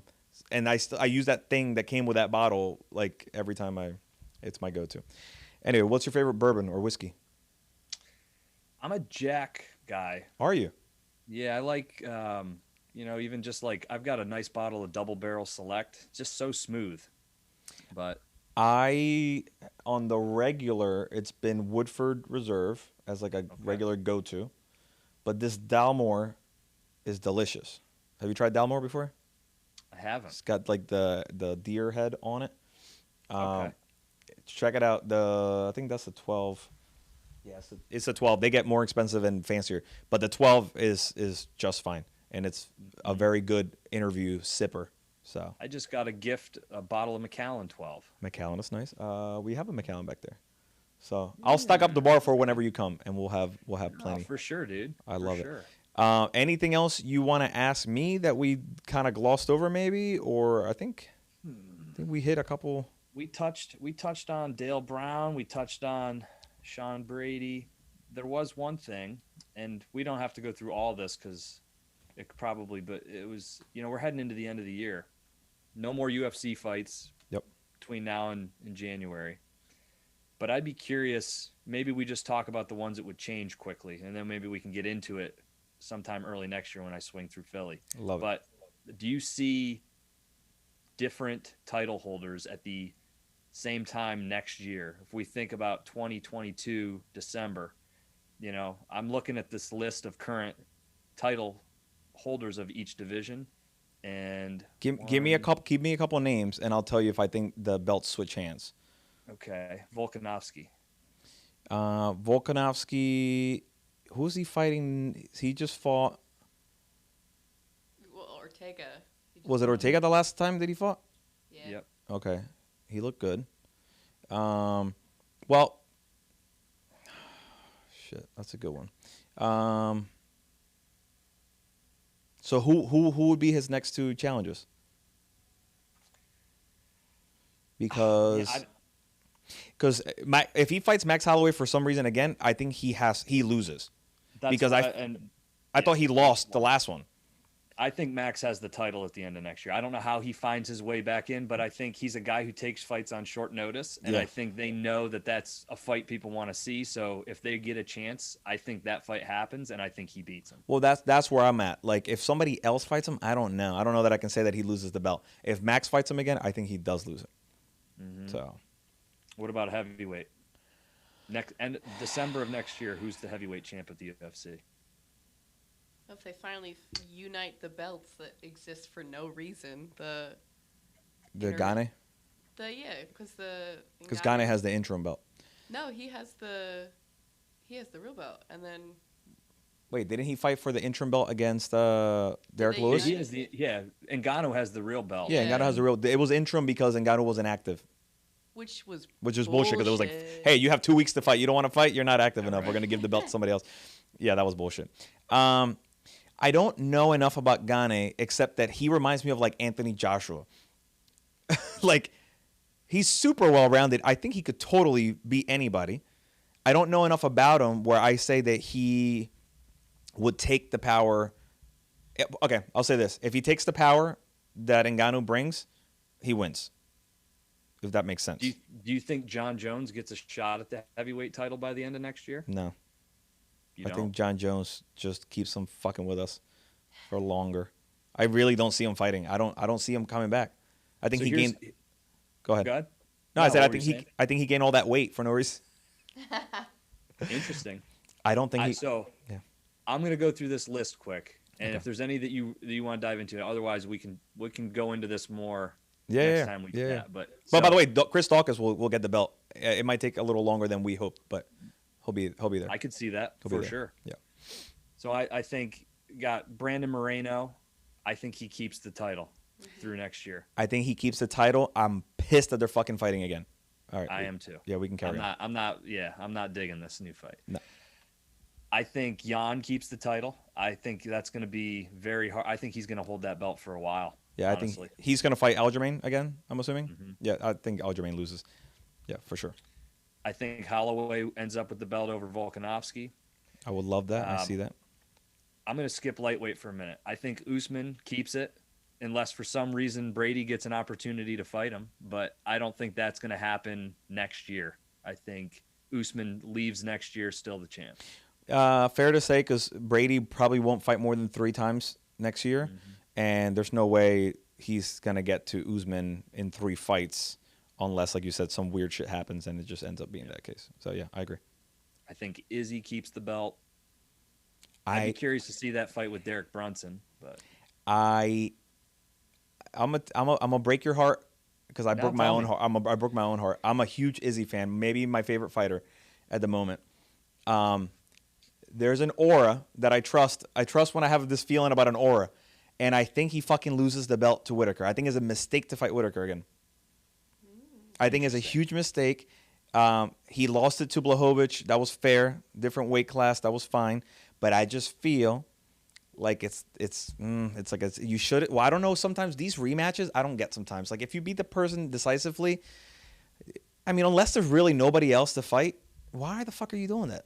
And I use that thing that came with that bottle like every time it's my go-to. Anyway, what's your favorite bourbon or whiskey? I'm a Jack guy. Are you? Yeah, I like even just like I've got a nice bottle of Double Barrel Select, just so smooth. But on the regular, it's been Woodford Reserve as like a regular go-to. But this Dalmore is delicious. Have you tried Dalmore before? I haven't. It's got like the deer head on it. Okay. Check it out. I think that's the 12. Yes, it's a 12. They get more expensive and fancier, but the 12 is just fine, and it's a very good interview sipper. So I just got a bottle of Macallan 12. Macallan is nice. We have a Macallan back there. So I'll stock up the bar for whenever you come, and we'll have plenty. For sure, dude. I love it. Anything else you want to ask me that we kind of glossed over, maybe? Or I think we hit a couple. We touched on Dale Brown. We touched on Sean Brady. There was one thing, and we don't have to go through all this because it probably. But it was, we're heading into the end of the year. No more UFC fights. Yep. Between now and January. But I'd be curious, maybe we just talk about the ones that would change quickly, and then maybe we can get into it sometime early next year when I swing through Philly. Love it. But do you see different title holders at the same time next year? If we think about 2022 December, I'm looking at this list of current title holders of each division, and give me a couple names, and I'll tell you if I think the belts switch hands. Okay, Volkanovski. Who's he fighting? He just fought. Well, Ortega. Was it Ortega the last time that he fought? Yeah. Yep. Okay, he looked good. Well, shit, that's a good one. So who would be his next two challenges? Because Because if he fights Max Holloway for some reason again, I think he loses. Because I thought he lost the last one. I think Max has the title at the end of next year. I don't know how he finds his way back in, but I think he's a guy who takes fights on short notice, and I think they know that that's a fight people want to see. So if they get a chance, I think that fight happens, and I think he beats him. Well, that's where I'm at. Like, if somebody else fights him, I don't know. I don't know that I can say that he loses the belt. If Max fights him again, I think he does lose it. Mm-hmm. So, what about heavyweight? December of next year, who's the heavyweight champ at the UFC? If they finally unite the belts that exist for no reason, the Gane? Because Gane has the interim belt. No, he has the real belt, and then. Wait, didn't he fight for the interim belt against Derek Lewis? He has Ngannou has the real belt. Yeah, Ngannou has the real. It was interim because Ngannou wasn't active. Which was bullshit because it was like, hey, you have 2 weeks to fight. You don't want to fight. You're not active enough. We're gonna give the belt to somebody else. Yeah, that was bullshit. I don't know enough about Gane except that he reminds me of like Anthony Joshua. Like, he's super well-rounded. I think he could totally beat anybody. I don't know enough about him where I say that he would take the power. Okay, I'll say this. If he takes the power that Ngannou brings, he wins. If that makes sense. Do you think John Jones gets a shot at the heavyweight title by the end of next year? No. I think John Jones just keeps him fucking with us for longer. I really don't see him fighting. I don't see him coming back. I think he gained. Go ahead. No, I said I think he gained all that weight for no reason. Interesting. I don't think I'm gonna go through this list quick, and if there's any that you want to dive into, otherwise we can go into this more next time we do that. But by the way, Chris Dawkins will get the belt. It might take a little longer than we hope, but. He'll be there. I could see that for sure. Yeah. So I think got Brandon Moreno. I think he keeps the title through next year. I think he keeps the title. I'm pissed that they're fucking fighting again. All right. I am too. Yeah, we can carry on. I'm not digging this new fight. No. I think Jan keeps the title. I think that's going to be very hard. I think he's going to hold that belt for a while. Yeah, honestly. I think he's going to fight Aljamain again, I'm assuming. Mm-hmm. Yeah, I think Aljamain loses. Yeah, for sure. I think Holloway ends up with the belt over Volkanovski. I would love that. I see that. I'm going to skip lightweight for a minute. I think Usman keeps it unless for some reason Brady gets an opportunity to fight him. But I don't think that's going to happen next year. I think Usman leaves next year still the champ. Fair to say because Brady probably won't fight more than 3 times next year. Mm-hmm. And there's no way he's going to get to Usman in 3 fights. Unless, like you said, some weird shit happens and it just ends up being that case. So, yeah, I agree. I think Izzy keeps the belt. I'd be curious to see that fight with Derek Brunson. But I'm gonna break your heart because I broke my own heart. I broke my own heart. I'm a huge Izzy fan. Maybe my favorite fighter at the moment. There's an aura that I trust. I trust when I have this feeling about an aura. And I think he fucking loses the belt to Whitaker. I think it's a mistake to fight Whitaker again. I think it's a huge mistake. He lost it to Blachowicz. That was fair. Different weight class. That was fine. But I just feel like it's like you should. Well, I don't know. Sometimes these rematches, I don't get sometimes. Like if you beat the person decisively, I mean, unless there's really nobody else to fight, why the fuck are you doing that?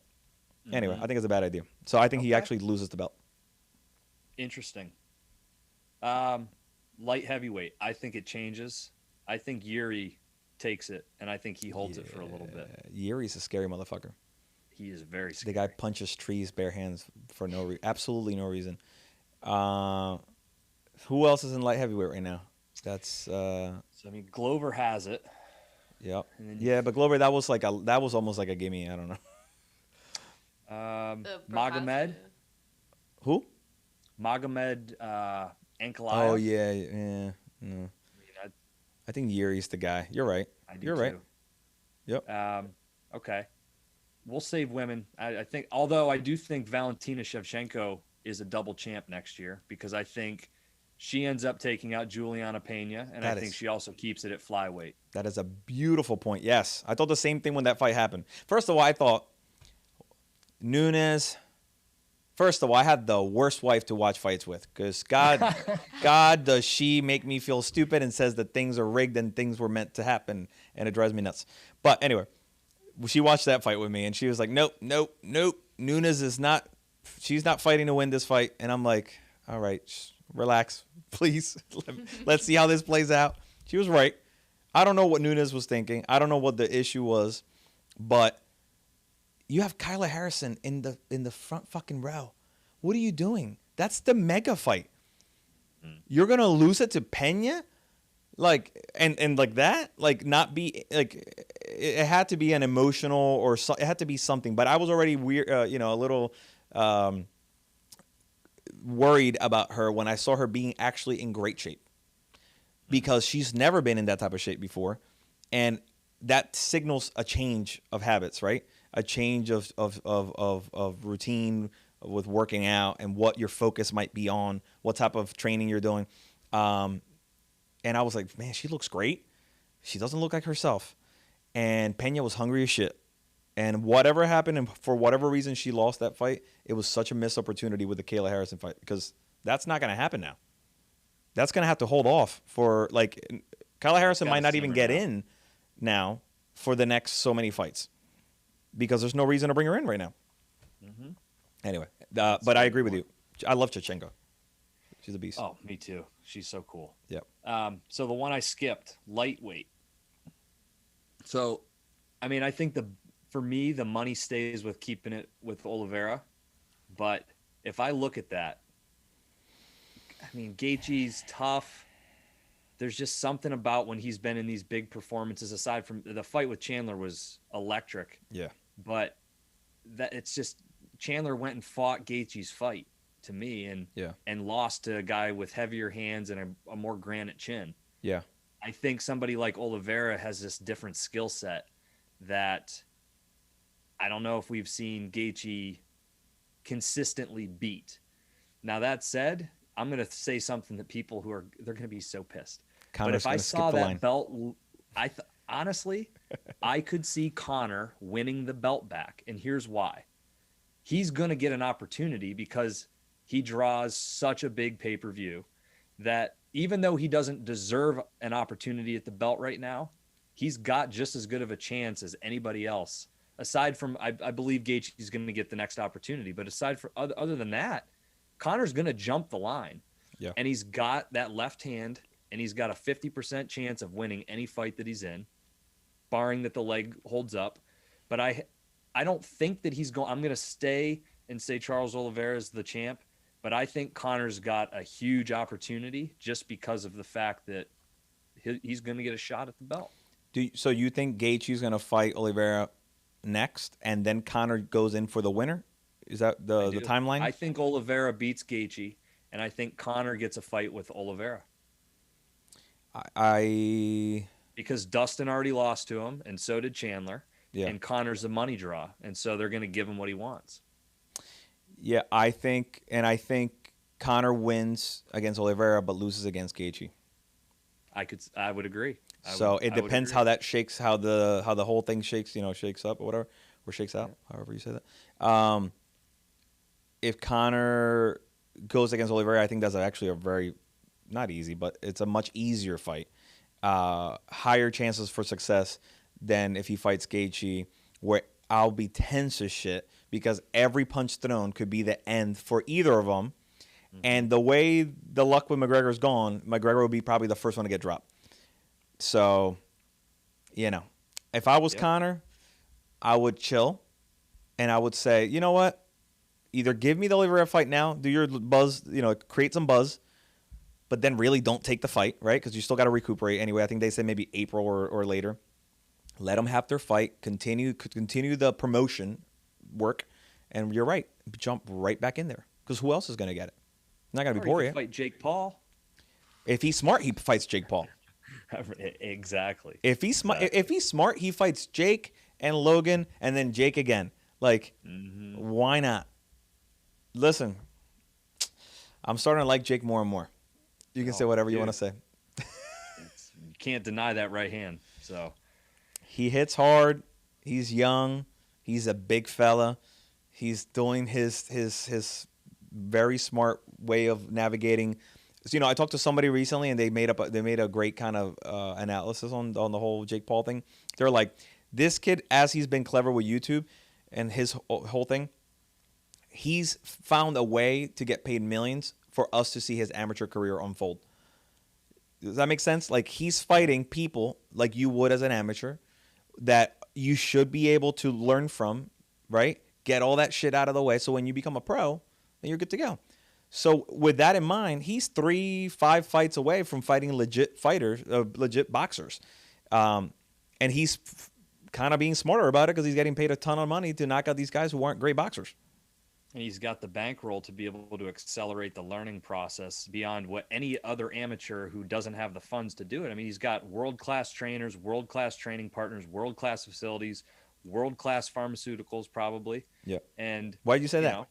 Mm-hmm. Anyway, I think it's a bad idea. So I think he actually loses the belt. Interesting. Light heavyweight. I think it changes. I think Yuri takes it, and I think he holds it for a little bit. Yuri's a scary motherfucker. He is very scary. The guy punches trees bare hands for absolutely no reason. Who else is in light heavyweight right now? That's so I mean Glover has it. Yep. Yeah, but Glover that was almost like a gimme. I don't know. Magomed. Who? Magomed Ankalaev. Oh yeah. No. I think Yuri's the guy. You're right. You're right. Yep. Okay. We'll save women. I think, although I do think Valentina Shevchenko is a double champ next year because I think she ends up taking out Juliana Pena, and I think she also keeps it at flyweight. That is a beautiful point. Yes. I thought the same thing when that fight happened. First of all, I thought Nunes, First of all, I had the worst wife to watch fights with because God does she make me feel stupid and says that things are rigged and things were meant to happen, and it drives me nuts. But anyway, she watched that fight with me and she was like, nope. Nunes is not, she's not fighting to win this fight. And I'm like, all right, relax, please. Let's see how this plays out. She was right. I don't know what Nunes was thinking. I don't know what the issue was, but you have Kyla Harrison in the front fucking row. What are you doing? That's the mega fight. You're gonna lose it to Pena, like and like that, like not be like it had to be an emotional or it had to be something. But I was already weird, a little worried about her when I saw her being actually in great shape because she's never been in that type of shape before, and that signals a change of habits, right? A change of routine with working out and what your focus might be on, what type of training you're doing. And I was like, man, she looks great. She doesn't look like herself. And Pena was hungry as shit. And whatever happened, and for whatever reason she lost that fight, it was such a missed opportunity with the Kayla Harrison fight because that's not going to happen now. That's going to have to hold off for, like, Kayla Harrison might not even get in now for the next so many fights. Because there's no reason to bring her in right now. Mm-hmm. Anyway, but I agree with you. I love Chachenko. She's a beast. Oh, me too. She's so cool. Yep. So the one I skipped, lightweight. So, I mean, I think for me, the money stays with keeping it with Oliveira. But if I look at that, I mean, Gaethje's tough. There's just something about when he's been in these big performances, aside from the fight with Chandler was electric. Yeah. But that it's just Chandler went and fought Gaethje's fight to me and lost to a guy with heavier hands and a more granite chin. Yeah. I think somebody like Oliveira has this different skill set that I don't know if we've seen Gaethje consistently beat. Now that said, I'm going to say something that they're going to be so pissed. Connor's but if I saw that belt, honestly, I could see Conor winning the belt back. And here's why. He's going to get an opportunity because he draws such a big pay-per-view that even though he doesn't deserve an opportunity at the belt right now, he's got just as good of a chance as anybody else. Aside from, I believe Gaethje's going to get the next opportunity. But aside from other than that, Conor's going to jump the line. Yeah. And he's got that left hand, and he's got a 50% chance of winning any fight that he's in, barring that the leg holds up. But I don't think that he's going. I'm going to stay and say Charles Oliveira is the champ, but I think Conor's got a huge opportunity just because of the fact that he's going to get a shot at the belt. So you think Gaethje's going to fight Oliveira next, and then Conor goes in for the winner? Is that the timeline? I think Oliveira beats Gaethje, and I think Conor gets a fight with Oliveira. Because Dustin already lost to him, and so did Chandler. Yeah. And Conor's a money draw, and so they're going to give him what he wants. Yeah, I think Conor wins against Oliveira, but loses against Gaethje. I would agree. It depends how that shakes, how the whole thing shakes, shakes up or whatever, or shakes out, however you say that. If Conor goes against Oliveira, I think that's actually a very, not easy, but it's a much easier fight. Higher chances for success than if he fights Gaethje, where I'll be tense as shit because every punch thrown could be the end for either of them. Mm-hmm. And the way the luck with McGregor's gone, McGregor will be probably the first one to get dropped. So, if I was Conor, I would chill and I would say, you know what? Either give me the Oliveira fight now, do your buzz, create some buzz, but then really don't take the fight, right? Because you still got to recuperate anyway. I think they said maybe April or later. Let them have their fight, continue the promotion work, and you're right, jump right back in there. Because who else is going to get it? Not going to be Poirier. Fight Jake Paul. If he's smart, he fights Jake Paul. Exactly. If he's smart, he fights Jake and Logan, and then Jake again. Why not? Listen, I'm starting to like Jake more and more. You can say whatever you want to say. You can't deny that right hand. So he hits hard. He's young. He's a big fella. He's doing his very smart way of navigating. So, I talked to somebody recently, and they made a great kind of analysis on the whole Jake Paul thing. They're like, this kid, as he's been clever with YouTube and his whole thing, he's found a way to get paid millions for us to see his amateur career unfold. Does that make sense? Like, he's fighting people like you would as an amateur that you should be able to learn from, right? Get all that shit out of the way, so when you become a pro, then you're good to go. So with that in mind, he's 3-5 fights away from fighting legit fighters, legit boxers. And he's kind of being smarter about it because he's getting paid a ton of money to knock out these guys who aren't great boxers. And he's got the bankroll to be able to accelerate the learning process beyond what any other amateur who doesn't have the funds to do it. I mean, he's got world-class trainers, world-class training partners, world-class facilities, world-class pharmaceuticals, probably. Yeah. And why did you say that?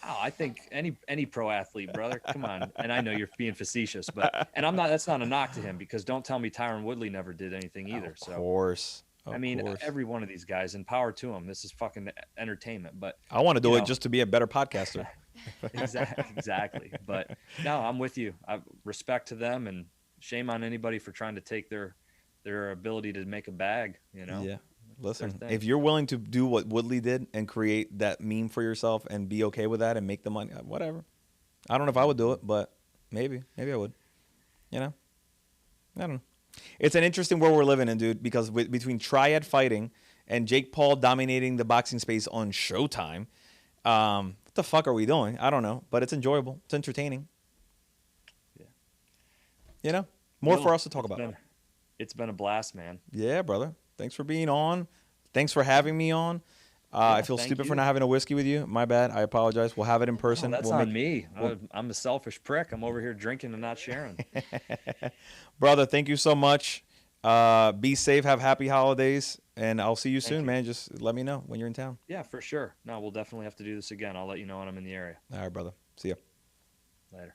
I think any pro athlete, brother, come on. And I know you're being facetious, but that's not a knock to him, because don't tell me Tyron Woodley never did anything either. Of course. I mean, every one of these guys, and power to them. This is fucking entertainment. But I want to do it just to be a better podcaster. Exactly. But no, I'm with you. I respect to them, and shame on anybody for trying to take their ability to make a bag. Yeah. Listen, if you're willing to do what Woodley did and create that meme for yourself and be okay with that and make the money, whatever. I don't know if I would do it, but maybe I would. I don't know. It's an interesting world we're living in, dude, because between Triad fighting and Jake Paul dominating the boxing space on Showtime, what the fuck are we doing? I don't know, but it's enjoyable. It's entertaining. Yeah. More for us to talk about. It's been a blast, man. Yeah, brother. Thanks for being on. Thanks for having me on. I feel stupid for not having a whiskey with you. My bad. I apologize. We'll have it in person. That's on me. I'm a selfish prick. I'm over here drinking and not sharing. Brother, thank you so much. Be safe. Have happy holidays. And I'll see you soon, man. Just let me know when you're in town. Yeah, for sure. No, we'll definitely have to do this again. I'll let you know when I'm in the area. All right, brother. See ya. Later.